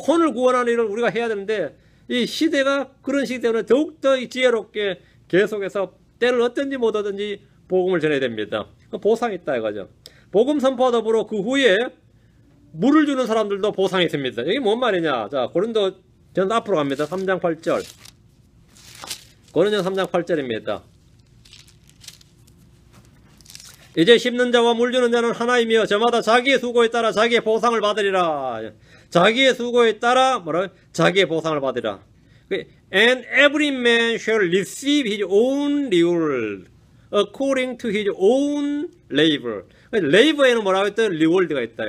혼을 구원하는 일을 우리가 해야 되는데 이 시대가 그런 시기 때문에 더욱더 지혜롭게 계속해서 때를 얻든지 못 얻든지 복음을 전해야 됩니다. 보상이 있다 이거죠. 복음 선포와 더불어 그 후에 물을 주는 사람들도 보상이 있습니다. 이게 뭔 말이냐? 자, 고린도전서 앞으로 갑니다. 3장 8절. 고린도전서 3장 8절입니다. 이제 심는 자와 물 주는 자는 하나이며 저마다 자기의 수고에 따라 자기의 보상을 받으리라. 자기의 수고에 따라 자기의 보상을 받으리라. And every man shall receive his own reward according to his own labor. labor에는 뭐라고 했더니 reward가 있다.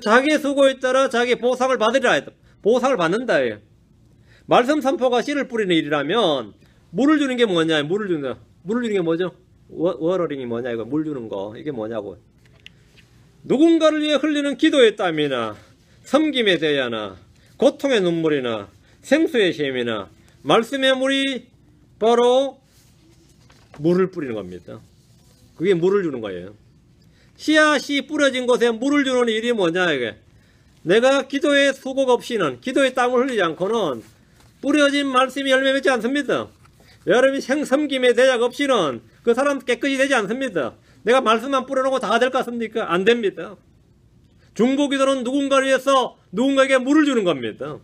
자기의 수고에 따라 자기의 보상을 받으리라. 보상을 받는다. 말씀 선포가 씨를 뿌리는 일이라면 물을 주는 게 뭐냐? 물을 주는 게 뭐죠? 워러링이 뭐냐 이거 물 주는 거 이게 뭐냐고. 누군가를 위해 흘리는 기도의 땀이나 섬김의 대야나 고통의 눈물이나 생수의 셈이나 말씀의 물이 바로 물을 뿌리는 겁니다. 그게 물을 주는 거예요. 씨앗이 뿌려진 곳에 물을 주는 일이 뭐냐 이게. 내가 기도의 수고가 없이는 기도의 땀을 흘리지 않고는 뿌려진 말씀이 열매 맺지 않습니다. 여러분이 섬김의 대작 없이는 그 사람 깨끗이 되지 않습니다. 내가 말씀만 뿌려놓고 다 될 것 같습니까? 안 됩니다. 중보기도는 누군가를 위해서 누군가에게 물을 주는 겁니다.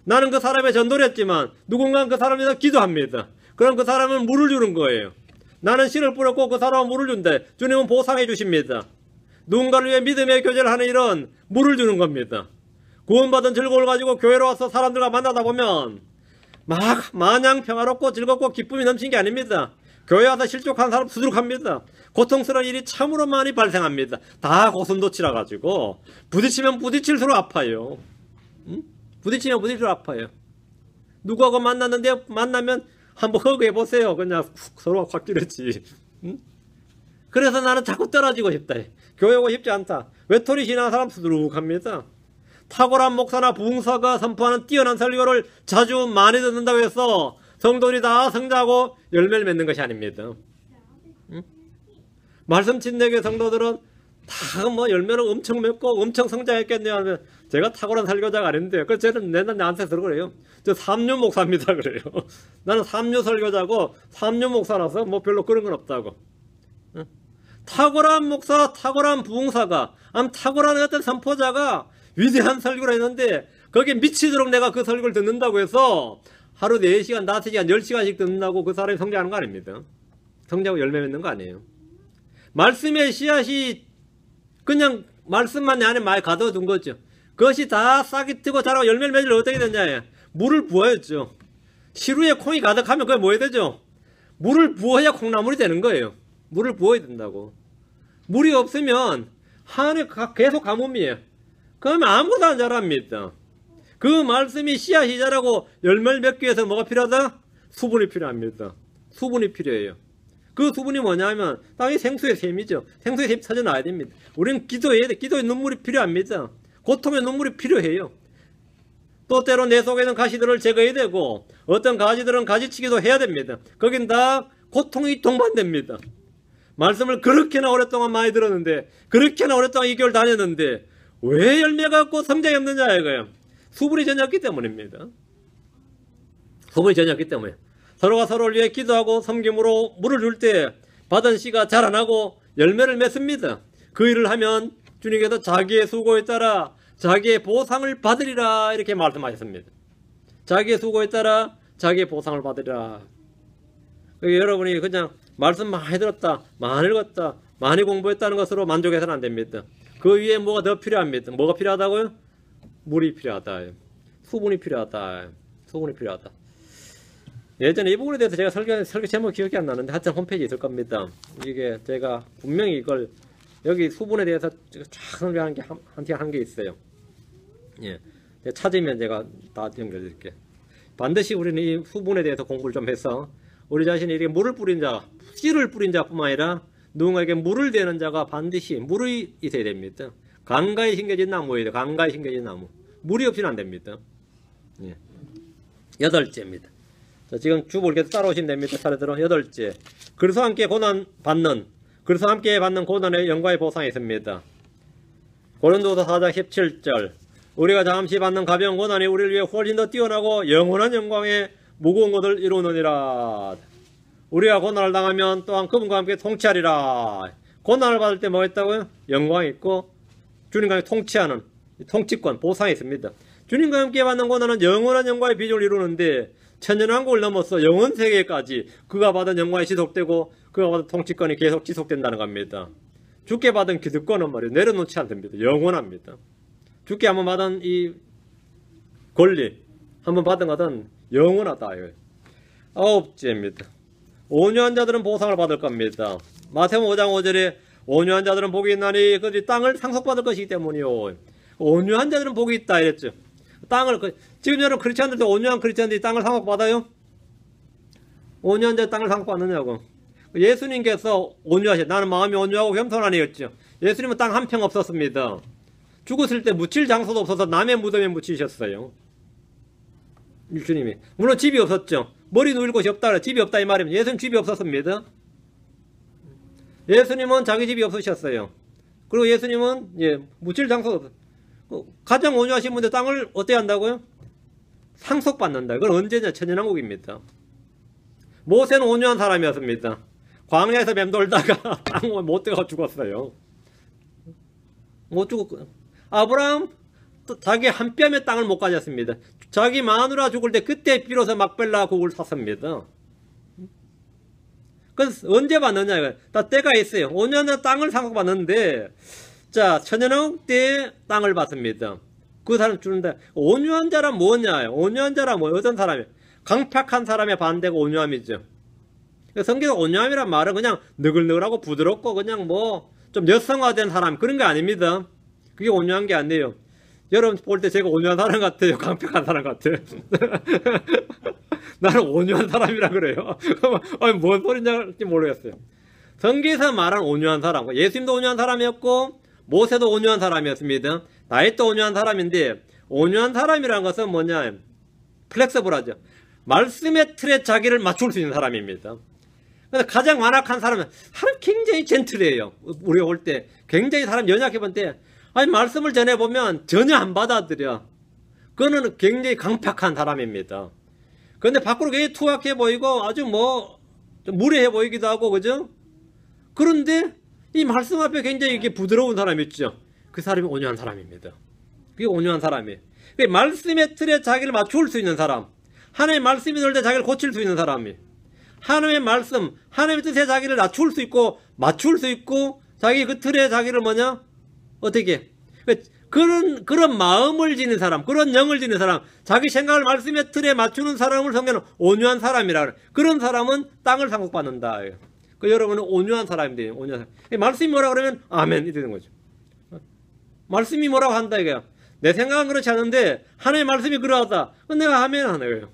나는 그 사람의 전도를 했지만 누군가는 그 사람에 대해서 기도합니다. 그럼 그 사람은 물을 주는 거예요. 나는 씨를 뿌렸고 그 사람은 물을 준대. 주님은 보상해 주십니다. 누군가를 위해 믿음의 교제를 하는 일은 물을 주는 겁니다. 구원받은 즐거움을 가지고 교회로 와서 사람들과 만나다 보면 마냥 평화롭고 즐겁고 기쁨이 넘치는 게 아닙니다. 교회 와서 실족한 사람 수두룩합니다. 고통스러운 일이 참으로 많이 발생합니다. 다 고슴도치라 가지고 부딪히면 부딪힐수록 아파요. 응? 부딪히면 부딪힐수록 아파요. 누구하고 만났는데 만나면 한번 허그해 보세요. 그냥 서로가 확 찌르지. 응? 그래서 나는 자꾸 떨어지고 싶다. 교회 오고 싶지 않다. 외톨이 지나는 사람 수두룩합니다. 탁월한 목사나 부흥사가 선포하는 뛰어난 설교를 자주 많이 듣는다고 해서 성도들이 다 성장하고 열매를 맺는 것이 아닙니다. 응? 말씀 진내교 성도들은 다 뭐 열매를 엄청 맺고 엄청 성장했겠네요 하면 제가 탁월한 설교자가 아닌데 그래서 저는 맨날 나한테 그래요. 저 삼류 목사입니다 그래요. 나는 삼류 설교자고 삼류 목사라서 뭐 별로 그런 건 없다고. 응? 탁월한 목사, 탁월한 부흥사가 탁월한 어떤 선포자가 위대한 설교를 했는데 거기에 미치도록 내가 그 설교를 듣는다고 해서 하루 4시간, 5시간, 10시간씩 듣는다고 그 사람이 성장하는 거 아닙니다. 성장하고 열매 맺는 거 아니에요. 말씀의 씨앗이 그냥 말씀만 내 안에 많이 가둬둔 거죠. 그것이 다 싹이 트고 자라고 열매를 맺으려 어떻게 되냐. 물을 부어야죠. 시루에 콩이 가득하면 그게 뭐 해야 되죠? 물을 부어야 콩나물이 되는 거예요. 물을 부어야 된다고. 물이 없으면 한해 계속 가뭄이에요. 그러면 아무것도 안 자랍니다. 그 말씀이 씨앗이 자라고 열매를 맺기 위해서 뭐가 필요하다? 수분이 필요합니다. 수분이 필요해요. 그 수분이 뭐냐면 당연히 생수의 샘이죠. 생수의 샘이 터져나와야 됩니다. 우리는 기도해야 돼. 기도의 눈물이 필요합니다. 고통의 눈물이 필요해요. 또 때로 내 속에 있는 가시들을 제거해야 되고 어떤 가지들은 가지치기도 해야 됩니다. 거긴 다 고통이 동반됩니다. 말씀을 그렇게나 오랫동안 많이 들었는데 그렇게나 오랫동안 이 교회를 다녔는데 왜 열매가 없고 성장이 없느냐 이거예요. 수분이 전혀 없기 때문입니다. 수분이 전혀 없기 때문에 서로가 서로를 위해 기도하고 섬김으로 물을 줄 때 받은 씨가 자라나고 열매를 맺습니다. 그 일을 하면 주님께서 자기의 수고에 따라 자기의 보상을 받으리라 이렇게 말씀하셨습니다. 자기의 수고에 따라 자기의 보상을 받으리라. 여러분이 그냥 말씀 많이 들었다, 많이 읽었다, 많이 공부했다는 것으로 만족해서는 안 됩니다. 그 위에 뭐가 더 필요합니다. 뭐가 필요하다고요? 물이 필요하다. 수분이 필요하다. 수분이 필요하다. 예전에 이 부분에 대해서 제가 설교 제목 기억이 안 나는데 하여튼 홈페이지에 있을 겁니다. 이게 제가 분명히 이걸 여기 수분에 대해서 쫙 설명한 게 한 게 있어요. 예. 찾으면 제가 다 연결드릴게요. 반드시 우리는 이 수분에 대해서 공부를 좀 해서 우리 자신이 이렇게 물을 뿌린 자, 씨를 뿌린 자뿐만 아니라 누군가에게 물을 대는 자가 반드시 물이 있어야 됩니다. 강가에 심겨진 나무예요. 강가에 심겨진 나무. 물이 없이는 안 됩니다. 예. 8째입니다. 자, 지금 주보를 계속 따라오시면 됩니다. 차례대로 8째. 그래서 함께 고난 받는, 그래서 함께 받는 고난의 영광의 보상이 있습니다. 고린도서 4장 17절. 우리가 잠시 받는 가벼운 고난이 우리를 위해 훨씬 더 뛰어나고 영원한 영광의 무거운 것을 이루느니라. 우리가 고난을 당하면 또한 그분과 함께 통치하리라. 고난을 받을 때 뭐 했다고요? 영광이 있고 주님과 함께 통치하는 통치권, 보상이 있습니다. 주님과 함께 받는 고난은 영원한 영광의 비전을 이루는데 천년왕국을 넘어서 영원 세계까지 그가 받은 영광이 지속되고 그가 받은 통치권이 계속 지속된다는 겁니다. 주께 받은 기득권은 말이에요. 내려놓지 않습니다. 영원합니다. 주께 한번 받은 이 권리, 한번 받은 것은 영원하다. 9제입니다. 온유한 자들은 보상을 받을 겁니다. 마태복음 5장 5절에 온유한 자들은 복이 있나니 그들이 땅을 상속받을 것이기 때문이요. 온유한 자들은 복이 있다 이랬죠. 지금 여러분 크리스찬들도 온유한 크리스찬들이 땅을 상속받아요? 온유한 자들 땅을 상속받느냐고. 예수님께서 온유하셨. 나는 마음이 온유하고 겸손하니였죠. 예수님은 땅 한 평 없었습니다. 죽었을 때 묻힐 장소도 없어서 남의 무덤에 묻히셨어요. 예수님이. 물론 집이 없었죠. 머리 누일 곳이 없다. 집이 없다 이 말이면 예수님 집이 없었습니다. 예수님은 자기 집이 없으셨어요. 그리고 예수님은 묻힐 장소도 없었어요. 가장 온유하신 분들 땅을 어떻게 한다고요? 상속받는다. 그건 언제냐? 천년왕국입니다. 모세는 온유한 사람이었습니다. 광야에서 맴돌다가 땅을 못 들어가 죽었어요. 못 죽었고요. 아브라함 자기 한 뼘의 땅을 못 가졌습니다. 자기 마누라 죽을 때 그때 비로소 막벨라 국을 샀습니다. 그 언제 받느냐 이거 다 때가 있어요. 5년 땅을 상속받는데 자 천연왕때 땅을 받습니다. 그 사람 주는데 온유한자란 뭐냐? 온유한자란 뭐 어떤 사람이에요? 강팍한 사람의 반대가 온유함이죠. 성경의 온유함이란 말은 그냥 느글느글하고 부드럽고 그냥 뭐 좀 여성화된 사람 그런 게 아닙니다. 그게 온유한 게 아니에요. 여러분 볼 때 제가 온유한 사람 같아요? 강팍한 사람 같아요? 나는 온유한 사람이라 그래요. 아니, 뭔 소리인지 모르겠어요. 성경에서 말한 온유한 사람, 예수님도 온유한 사람이었고 모세도 온유한 사람이었습니다. 다윗도 온유한 사람인데 온유한 사람이라는 것은 뭐냐? 플렉서블하죠. 말씀의 틀에 자기를 맞출 수 있는 사람입니다. 그래서 가장 완악한 사람은 사람 굉장히 젠틀해요. 우리가 볼 때 굉장히 사람 연약해 볼 때 아니 말씀을 전해보면 전혀 안 받아들여. 그거는 굉장히 강팍한 사람입니다. 그런데 밖으로 굉장히 투박해 보이고 아주 뭐 좀 무례해 보이기도 하고 그죠? 그런데 이 말씀 앞에 굉장히 이게 부드러운 사람이 있죠. 그 사람이 온유한 사람입니다. 그게 온유한 사람이에요. 말씀의 틀에 자기를 맞출 수 있는 사람, 하나님의 말씀이 들을 때 자기를 고칠 수 있는 사람이, 하나님의 말씀, 하나님의 뜻에 자기를 낮출 수 있고 맞출 수 있고 자기 그 틀에 자기를 뭐냐? 어떻게? 그런 마음을 지닌 사람, 그런 영을 지닌 사람, 자기 생각을 말씀의 틀에 맞추는 사람을 성경은 온유한 사람이라 그래요. 그런 사람은 땅을 상속받는다. 그 여러분은 온유한 사람이 돼요. 온유한 사람. 말씀이 뭐라 그러면 아멘 이렇게 되는 거죠. 말씀이 뭐라고 한다 이거야. 내 생각은 그렇지 않은데 하나님의 말씀이 그러하다. 그럼 내가 아멘 하는 거예요.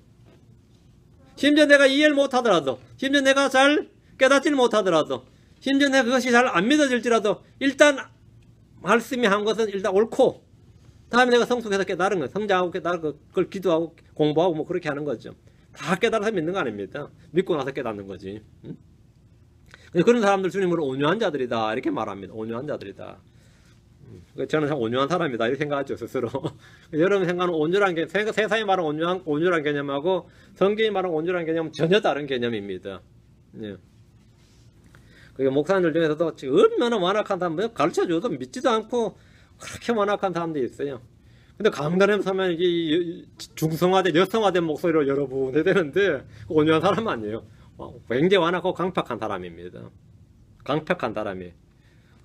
심지어 내가 이해를 못하더라도, 심지어 내가 잘 깨닫지를 못하더라도, 심지어 내가 그것이 잘 안 믿어질지라도 일단 말씀이 한 것은 일단 옳고 다음에 내가 성숙해서 깨달은 거예요. 성장하고 깨달고 그걸 기도하고 공부하고 뭐 그렇게 하는 거죠. 다 깨달아서 믿는 거 아닙니다. 믿고 나서 깨닫는 거지. 그런 사람들 주님으로 온유한 자들이다 이렇게 말합니다. 온유한 자들이다. 저는 참 온유한 사람이다 이렇게 생각하죠 스스로. 여러분 생각하는 온유란 개념, 세상이 말하는 온유란 개념하고 성경이 말하는 온유란 개념은 전혀 다른 개념입니다. 예. 그게 목사님들 중에서도 얼마나 완악한 사람들 가르쳐줘도 믿지도 않고 그렇게 완악한 사람들이 있어요. 근데 강단에 서면 이게 중성화된 여성화된 목소리로 여러분 해야 되는데 온유한 사람 아니에요. 굉장히 완악하고 강팍한 사람입니다. 강팍한 사람이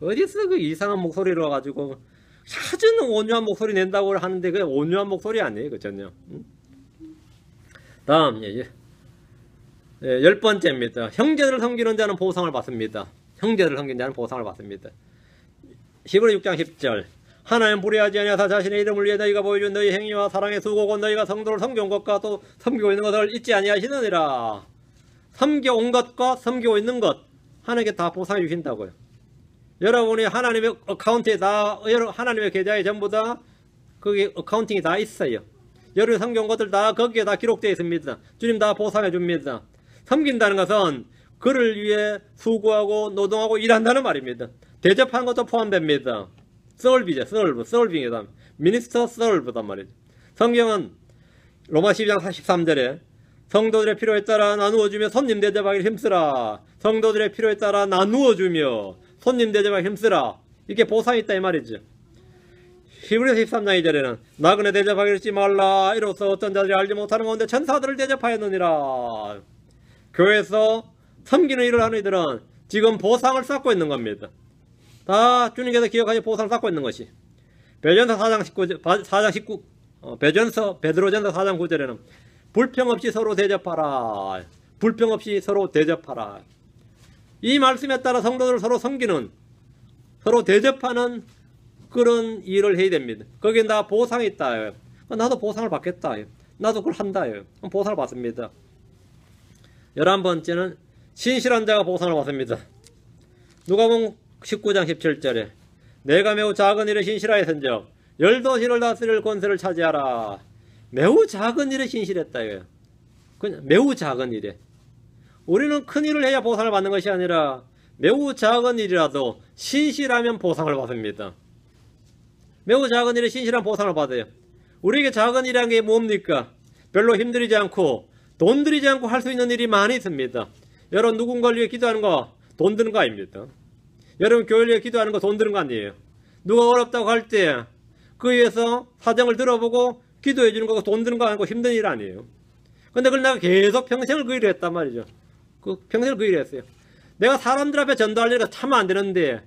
어디서 그 이상한 목소리로 가지고 사전은 온유한 목소리 낸다고 하는데 그 온유한 목소리 아니에요, 그 전혀. 다음 10번째입니다. 형제를 섬기는 자는 보상을 받습니다. 형제를 섬기는 자는 보상을 받습니다. 히브리 6장 10절 하나님 불의하지 아니하사 자신의 이름을 위해 너희가 보여준 너희 행위와 사랑의 수고고 너희가 성도를 섬겨온 것과 또 섬기고 있는 것을 잊지 아니하시느니라. 섬겨온 것과 섬기고 있는 것 하나님께 다 보상해 주신다고요. 여러분이 하나님의 어카운트에 다 하나님의 계좌에 전부 다 거기 어카운팅이 다 있어요. 여러분이 섬겨온 것들 다 거기에 다 기록되어 있습니다. 주님 다 보상해 줍니다. 섬긴다는 것은 그를 위해 수고하고 노동하고 일한다는 말입니다. 대접하는 것도 포함됩니다. 서울비죠. 서울빙이다. 미니스터 서울보단 말이죠. 성경은 로마 12장 43절에 성도들의 필요에 따라 나누어주며 손님 대접하기를 힘쓰라. 성도들의 필요에 따라 나누어주며 손님 대접하기 힘쓰라. 이게 보상이 있다 이 말이죠. 히브리서 13장 2절에는 나그네 대접하기를 잊지 말라. 이로써 어떤 자들이 알지 못하는 가운데 천사들을 대접하였느니라. 교회에서 섬기는 일을 하는 이들은 지금 보상을 쌓고 있는 겁니다. 다 주님께서 기억하시 보상을 쌓고 있는 것이. 베드로전서 4장 9절에는 불평 없이 서로 대접하라. 불평 없이 서로 대접하라. 이 말씀에 따라 성도들을 서로 섬기는, 서로 대접하는 그런 일을 해야 됩니다. 거기에 나 보상이 있다. 나도 보상을 받겠다. 나도 그걸 한다. 보상을 받습니다. 11번째는 신실한 자가 보상을 받습니다. 누가복음 19장 17절에 내가 매우 작은 일에 신실하였은즉 열도시를 다스릴 권세를 차지하라. 매우 작은 일에 신실했다. 그냥 매우 작은 일에. 우리는 큰 일을 해야 보상을 받는 것이 아니라 매우 작은 일이라도 신실하면 보상을 받습니다. 매우 작은 일에 신실한 보상을 받아요. 우리에게 작은 일이라는 게 뭡니까? 별로 힘들이지 않고 돈 들이지 않고 할 수 있는 일이 많이 있습니다. 여러분 누군가를 위해 기도하는 거 돈 드는 거 아닙니다. 여러분 교회를 위해 기도하는 거 돈 드는 거 아니에요. 누가 어렵다고 할 때 그 위해서 사정을 들어보고 기도해 주는 거고 돈 드는 거 아니고 힘든 일 아니에요. 근데 그걸 내가 계속 평생을 그 일을 했단 말이죠. 평생을 그 일을 했어요. 내가 사람들 앞에 전도할 일을 참으면 안 되는데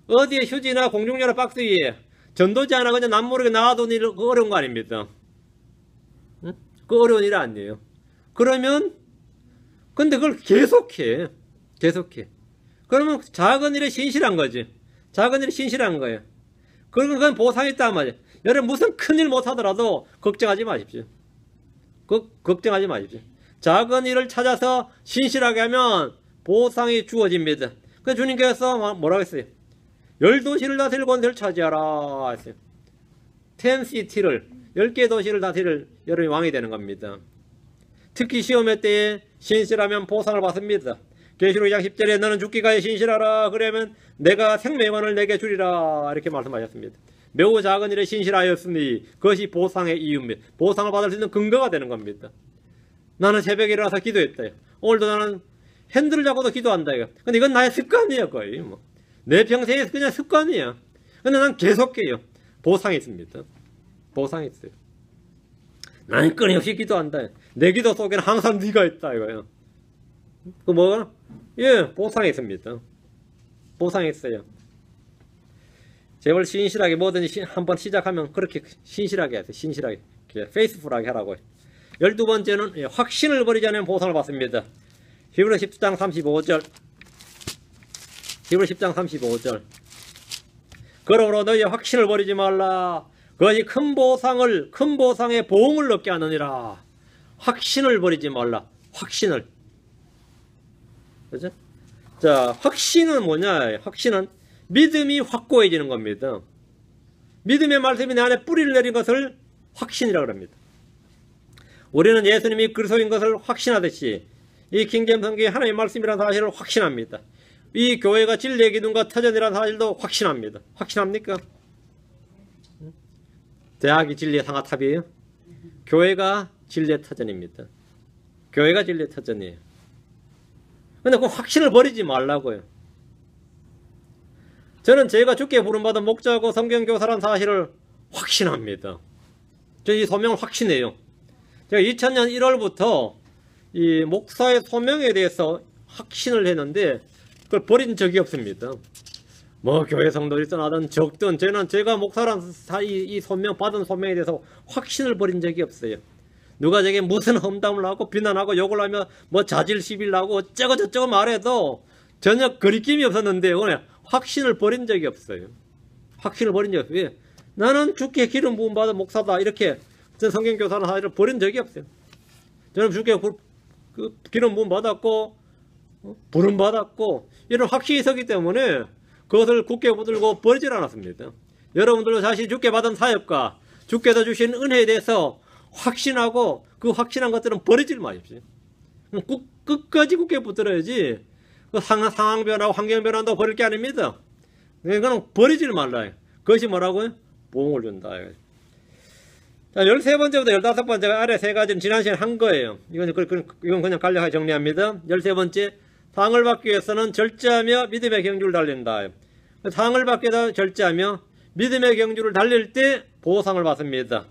어디에 휴지나 공중전화 박스 위에 전도지 하나 그냥 남모르게 놔둔 일 그거 어려운 거 아닙니까? 응? 그 어려운 일 아니에요. 그러면 근데 그걸 계속해. 그러면 작은 일에 신실한 거지. 작은 일에 신실한 거예요. 그러면 그건 보상이 있단 말이에요. 여러분 무슨 큰일 못하더라도 걱정하지 마십시오. 걱정하지 마십시오. 작은 일을 찾아서 신실하게 하면 보상이 주어집니다. 그래서 주님께서 뭐라고 했어요? 10도시를 다스릴 권세를 차지하라 했어요. 10city를 10개 도시를 다스릴 여러분이 왕이 되는 겁니다. 특히 시험의 때에 신실하면 보상을 받습니다. 계시록 2장 10절에 너는 죽기까지 신실하라 그러면 내가 생명을 내게 주리라 이렇게 말씀하셨습니다. 매우 작은 일에 신실하였으니 그것이 보상의 이유입니다. 보상을 받을 수 있는 근거가 되는 겁니다. 나는 새벽에 일어나서 기도했다. 오늘도 나는 핸들을 잡고도 기도한다. 근데 이건 나의 습관이에요. 거의 내 평생에 그냥 습관이야. 근데 난 계속해요. 보상이 있습니다. 보상이 있어요. 나는 끊임없이 기도한다. 내 기도 속에는 항상 네가 있다 이거예요. 그 뭐가? 예, 보상이 있습니다. 보상이 있어요. 제발 신실하게 뭐든지 한번 시작하면 그렇게 신실하게 하세요. 신실하게. 페이스풀하게 하라고. 12번째는 확신을 버리지 않으면 보상을 받습니다. 히브리 10장 35절. 히브리 10장 35절. 그러므로 너희의 확신을 버리지 말라. 그것이 큰 보상의 보응을 얻게 하느니라. 확신을 버리지 말라. 확신을. 그죠? 자, 확신은 뭐냐? 확신은 믿음이 확고해지는 겁니다. 믿음의 말씀이 내 안에 뿌리를 내린 것을 확신이라고 합니다. 우리는 예수님이 그리스도인 것을 확신하듯이 이 킹제임 성경이 하나님의 말씀이라는 사실을 확신합니다. 이 교회가 진리의 기둥과 터전이라는 사실도 확신합니다. 확신합니까? 대학이 진리의 상아탑이에요? 교회가 진리의 터전입니다. 교회가 진리의 터전이에요. 근데 그 확신을 버리지 말라고요. 저는 제가 주께 부름받은 목자고 성경교사라는 사실을 확신합니다. 저 이 소명을 확신해요. 제가 2000년 1월부터 이 목사의 소명에 대해서 확신을 했는데 그걸 버린 적이 없습니다. 뭐 교회 성도들이 떠나든 적든 제가 목사란 이 소명 받은 소명에 대해서 확신을 버린 적이 없어요. 누가 제게 무슨 험담을 하고 비난하고 욕을 하며 뭐 자질 시비를 하고 어쩌고 저쩌고 말해도 전혀 거리낌이 없었는데 오늘 확신을 버린 적이 없어요. 확신을 버린 적이 없어요. 왜? 나는 주께 기름 부음 받은 목사다 이렇게 전 성경교사는 사실을 버린 적이 없어요. 저는 주께 기름 부음 받았고 부름 받았고 이런 확신이 있었기 때문에 그것을 굳게 붙들고 버리질 않았습니다. 여러분들도 자신이 주께 받은 사역과 주께서 주신 은혜에 대해서 확신하고 그 확신한 것들은 버리질 마십시오. 끝까지 굳게 붙들어야지 그 상황 변화고 환경 변화도 버릴 게 아닙니다. 그건 버리질 말라요. 그것이 뭐라고요? 보응을 준다. 자, 13번째부터 15번째 아래 세 가지는 지난 시간에 한 거예요. 이건 그냥 간략하게 정리합니다. 13번째, 상을 받기 위해서는 절제하며 믿음의 경주를 달린다. 상을 받기 위해서 절제하며 믿음의 경주를 달릴 때 보상을 받습니다.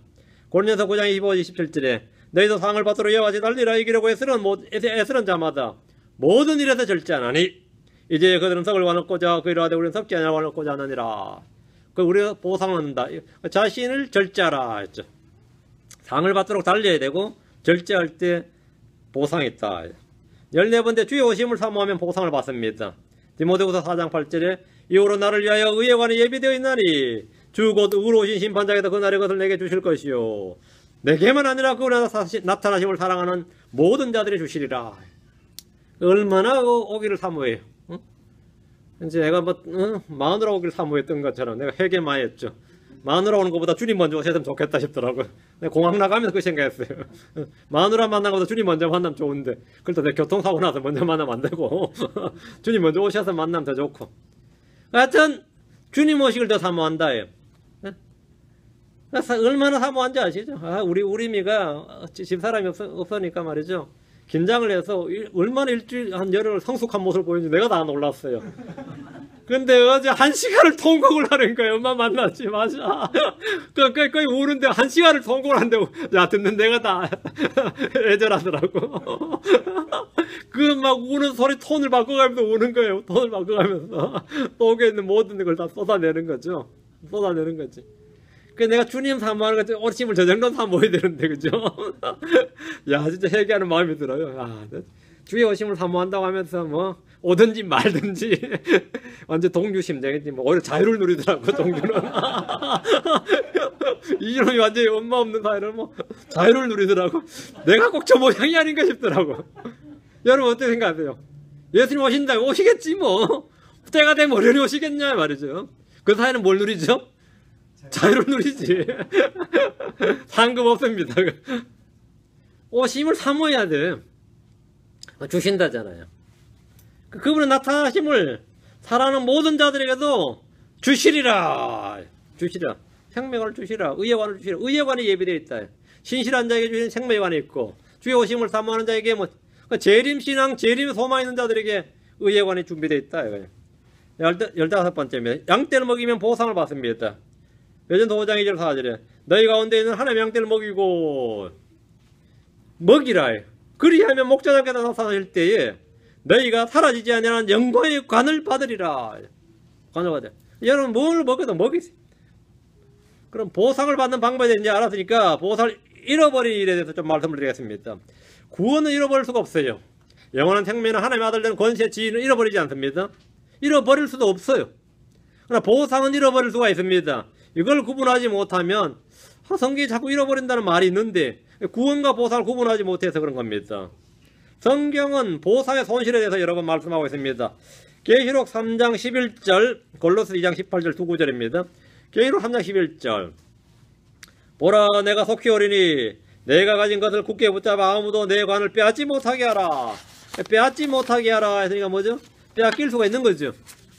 고린도서 9장 25, 27절에 너희도 상을 받도록 여호와 같이 달리라. 이기려고 애쓰는 자마다 모든 일에서 절제하나니 이제 그들은 썩을 완없고자 그 이러하되 우리는 썩지 아니하고 완없고자 하느니라. 우리가 보상을 얻는다. 자신을 절제하라 했죠. 상을 받도록 달려야 되고 절제할 때 보상이 있다. 14번째, 주의 오심을 사모하면 보상을 받습니다. 디모데후서 4장 8절에 이후로 나를 위하여 의의 관이 예비되어 있나니 주 곧 의로우신 심판자께서 그날의 것을 내게 주실 것이요 내게만 아니라 그 나타나심을 사랑하는 모든 자들이 주시리라. 얼마나 오기를 사모해요. 응? 이제 내가 마누라 오기를 사모했던 것처럼 내가 회개 많이 했죠. 마누라 오는 것보다 주님 먼저 오셨으면 좋겠다 싶더라고요. 공항 나가면서 그 생각했어요. 마누라 만난 것보다 주님 먼저 만나면 좋은데 그래도 내 교통사고 나서 먼저 만나면 안 되고 주님 먼저 오셔서 만나면 더 좋고. 하여튼 주님 오시길 더 사모한다예요. 얼마나 사모한지 아시죠? 우리 미가 집사람이 없으니까 말이죠. 긴장을 해서 얼마나 일주일 한 열흘 성숙한 모습을 보이는지 내가 다 놀랐어요. 근데 어제 1시간을 통곡을 하는 거예요. 엄마 만나지 마자. 거의 우는데 1시간을 통곡을 한다고. 야, 듣는 내가 다 애절하더라고. 그 막 우는 소리 톤을 바꿔가면서 우는 거예요. 톤을 바꿔가면서. 속에 있는 모든 걸 다 쏟아내는 거죠. 쏟아내는 거지. 그 내가 주님 사모하는 거지. 오심을 저 정도 사모해야 되는데, 그죠? 야, 진짜 회개하는 마음이 들어요. 아, 주의 오심을 사모한다고 하면서 뭐 오든지 말든지 완전 동주심 되겠지. 뭐 오히려 자유를 누리더라고, 동주는. 이놈이 완전히 엄마 없는 사이를 뭐 자유를 누리더라고. 내가 꼭 저 모양이 아닌가 싶더라고. 여러분 어떻게 생각하세요? 예수님 오신다, 오시겠지 뭐. 때가 되면 어련히 오시겠냐 말이죠. 그 사이는 뭘 누리죠? 자유를 누리지. 상금 없습니다. 오심을 사모해야 돼. 주신다잖아요. 그분의 나타나심을 사랑하는 모든 자들에게도 주시리라. 주시리라. 생명을 주시라. 의회관을 주시라. 의회관이 예비되어 있다. 신실한 자에게 주시는 생명관이 있고, 주의 오심을 사모하는 자에게 뭐 재림신앙, 재림 소망 있는 자들에게 의회관이 준비되어 있다. 15번째입니다. 양떼를 먹이면 보상을 받습니다. 베드로전서 5장 2절 4절에 너희 가운데 있는 하나님의 양떼를 먹이고 먹이라. 그리하면 목자장께서 나타나실 때에 너희가 사라지지 아니하는 영광의 관을 받으리라. 관을 받으라. 여러분 뭘 먹어도 먹이세요. 그럼 보상을 받는 방법에 이제 알았으니까 보상을 잃어버린 일에 대해서 좀 말씀을 드리겠습니다. 구원은 잃어버릴 수가 없어요. 영원한 생명은 하나님의 아들 된 권세의 지위는 잃어버리지 않습니다. 잃어버릴 수도 없어요. 그러나 보상은 잃어버릴 수가 있습니다. 이걸 구분하지 못하면 성경이 자꾸 잃어버린다는 말이 있는데 구원과 보상을 구분하지 못해서 그런 겁니다. 성경은 보상의 손실에 대해서 여러 번 말씀하고 있습니다. 계시록 3장 11절, 골로새 2장 18절 두 구절입니다. 계시록 3장 11절 보라 내가 속히 오리니 내가 가진 것을 굳게 붙잡아 아무도 내 관을 빼앗지 못하게 하라. 빼앗지 못하게 하라 했으니까 뭐죠? 빼앗길 수가 있는 거죠.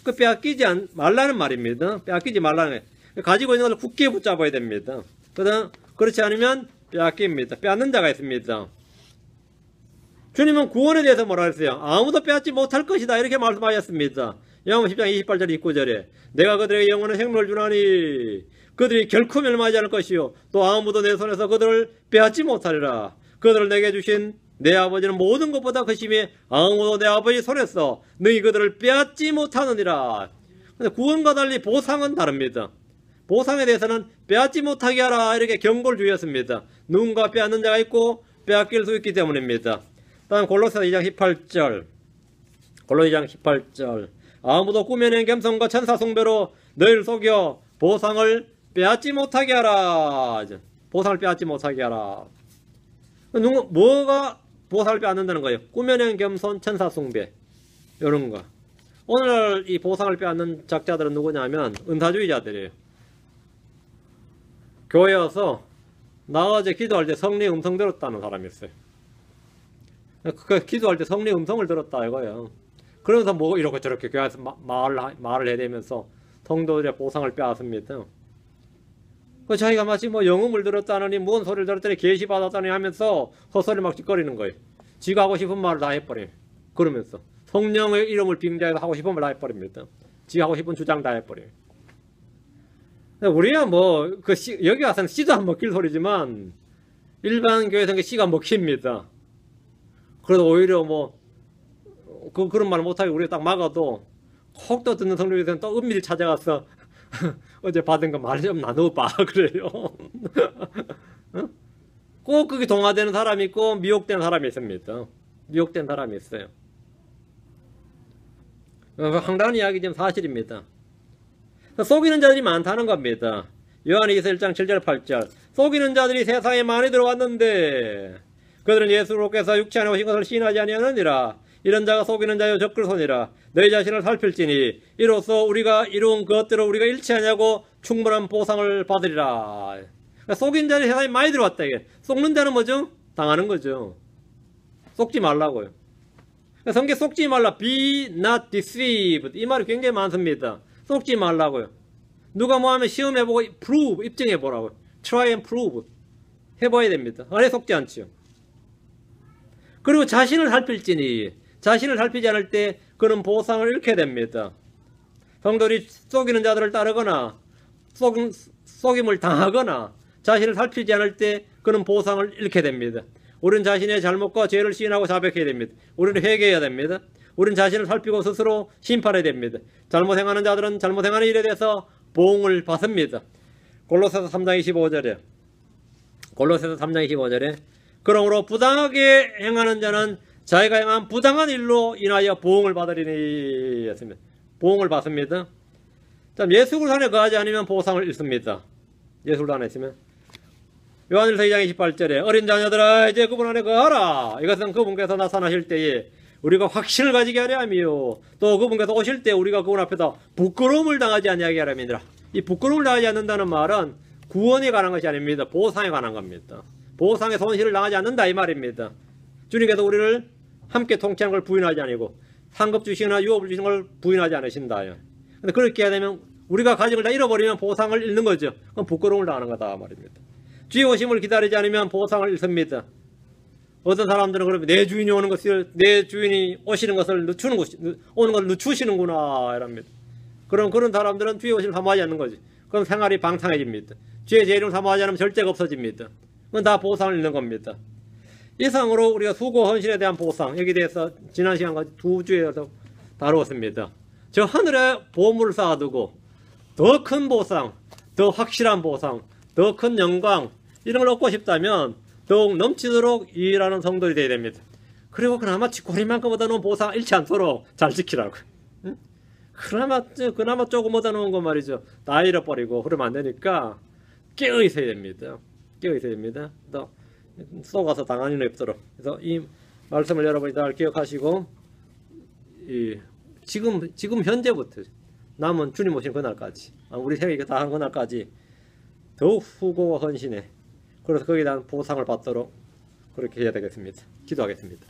그 빼앗기지 말라는 말입니다. 빼앗기지 말라는 거예요. 가지고 있는 것을 굳게 붙잡아야 됩니다. 그렇지 않으면 빼앗깁니다. 빼앗는 자가 있습니다. 주님은 구원에 대해서 뭐라 했어요? 아무도 빼앗지 못할 것이다 이렇게 말씀하셨습니다. 요한복음 10장 28절 29절에 내가 그들에게 영원한 생명을 주나니 그들이 결코 멸망하지 않을 것이요 또 아무도 내 손에서 그들을 빼앗지 못하리라. 그들을 내게 주신 내 아버지는 모든 것보다 크심에 아무도 내 아버지 손에서 너희 그들을 빼앗지 못하느니라. 근데 구원과 달리 보상은 다릅니다. 보상에 대해서는 빼앗지 못하게 하라 이렇게 경고를 주셨습니다. 누군가 빼앗는 자가 있고 빼앗길 수 있기 때문입니다. 다음 골로새 2장 18절 골로새 2장 18절 아무도 꾸며낸 겸손과 천사 숭배로 너희를 속여 보상을 빼앗지 못하게 하라. 보상을 빼앗지 못하게 하라. 뭐가 보상을 빼앗는다는 거예요? 꾸며낸 겸손, 천사 숭배 이런 거. 오늘 이 보상을 빼앗는 작자들은 누구냐면 은사주의자들이에요. 교회 와서 나 어제 기도할 때 성령 음성 들었다는 사람이 있어요. 그 기도할 때 성령 음성을 들었다 이거예요. 그러면서 뭐 이렇게 저렇게 교회에서 말을 해대면서 성도들의 보상을 빼앗습니다. 자기가 마치 뭐 영음을 들었다느니 무슨 소리를 들었더니 계시 받았다니 하면서 헛소리 막 짓거리는 거예요. 지가 하고 싶은 말을 다 해버려요. 그러면서 성령의 이름을 빙자해서 하고 싶은 말 다 해버립니다. 지가 하고 싶은 주장 다 해버려요. 우리야 뭐 여기 와서는 씨도 안 먹힐 소리지만 일반 교회에서는 씨가 먹힙니다. 그래도 오히려 뭐 그런 말 못하게 우리가 딱 막아도 혹 또 듣는 성도들은 또 은밀히 찾아가서 어제 받은 거 말 좀 나눠봐 그래요. 꼭 그게 동화되는 사람이 있고 미혹되는 사람이 있습니다. 미혹된 사람이 있어요. 황당한 이야기지만 사실입니다. 속이는 자들이 많다는 겁니다. 요한일서 1장 7절 8절 속이는 자들이 세상에 많이 들어왔는데 그들은 예수로께서 육체 안에 오신 것을 시인하지 아니하느니라. 이런 자가 속이는 자여 적그리스도니라. 너희 자신을 살필지니 이로써 우리가 이룬 것들을 우리가 일치하냐고 충분한 보상을 받으리라. 그러니까 속인 자들이 세상에 많이 들어왔다. 이게 속는 자는 뭐죠? 당하는 거죠. 속지 말라고요. 그러니까 성경 속지 말라. Be not deceived. 이 말이 굉장히 많습니다. 속지 말라고요. 누가 뭐 하면 시험해보고 prove, 입증해보라고요. Try and prove. 해봐야 됩니다. 안에 속지 않지요. 그리고 자신을 살필지니 자신을 살피지 않을 때 그는 보상을 잃게 됩니다. 성도들이 속이는 자들을 따르거나 속임을 당하거나 자신을 살피지 않을 때 그는 보상을 잃게 됩니다. 우리는 자신의 잘못과 죄를 시인하고 자백해야 됩니다. 우리는 회개해야 됩니다. 우리는 자신을 살피고 스스로 심판해야 됩니다. 잘못 행하는 자들은 잘못 행하는 일에 대해서 보응을 받습니다. 골로새서 3장 25절에 그러므로 부당하게 행하는 자는 자기가 행한 부당한 일로 인하여 보응을 받으리니 했습니다. 보응을 받습니다. 예수를 거하지 않으면 보상을 잃습니다. 예수를 안에 있으면. 요한일서 2장 28절에 어린 자녀들아 이제 그분 안에 거하라. 이것은 그분께서 나타나실 때에 우리가 확신을 가지게 하려 하며 또 그분께서 오실 때 우리가 그분 앞에다 부끄러움을 당하지 아니하게 하려 함이니라. 이 부끄러움을 당하지 않는다는 말은 구원에 관한 것이 아닙니다. 보상에 관한 겁니다. 보상의 손실을 당하지 않는다 이 말입니다. 주님께서 우리를 함께 통치하는 걸 부인하지 아니고 상급 주시거나 유업을 주시는 걸 부인하지 않으신다. 근데 그렇게 되면 우리가 가진 걸 다 잃어버리면 보상을 잃는 거죠. 그럼 부끄러움을 당하는 거다 말입니다. 주의 오심을 기다리지 않으면 보상을 잃습니다. 어떤 사람들은 그러면 내 주인이 오는 것을 내 주인이 오시는 것을 늦추는 것이 오는 것을 늦추시는구나 이랍니다. 그럼 그런 사람들은 주의 오심을 사모하지 않는 거지. 그럼 생활이 방탕해집니다. 주의 재림을 사모하지 않으면 절대가 없어집니다. 그건 다 보상을 잃는 겁니다. 이상으로 우리가 수고 헌신에 대한 보상 여기에 대해서 지난 시간까지 2주에서 다루었습니다. 저 하늘에 보물을 쌓아두고 더 큰 보상, 더 확실한 보상, 더 큰 영광 이런 걸 얻고 싶다면 더욱 넘치도록 일하는 성도들이 되어야 됩니다. 그리고 그나마 쥐꼬리만큼 얻어놓은 보상 잃지 않도록 잘 지키라고. 응? 그나마 조금 얻어놓은 거 말이죠. 다 잃어버리고 그러면 안 되니까 깨어 있어야 됩니다. 깨어 있어야 됩니다. 또 속아서 당한 일이 없도록. 그래서 이 말씀을 여러분이 잘 기억하시고 지금 현재부터 남은 주님 오신 그날까지 우리 생애 다 한 그날까지 더욱 수고와 헌신해 그래서 거기에 대한 보상을 받도록 그렇게 해야 되겠습니다. 기도하겠습니다.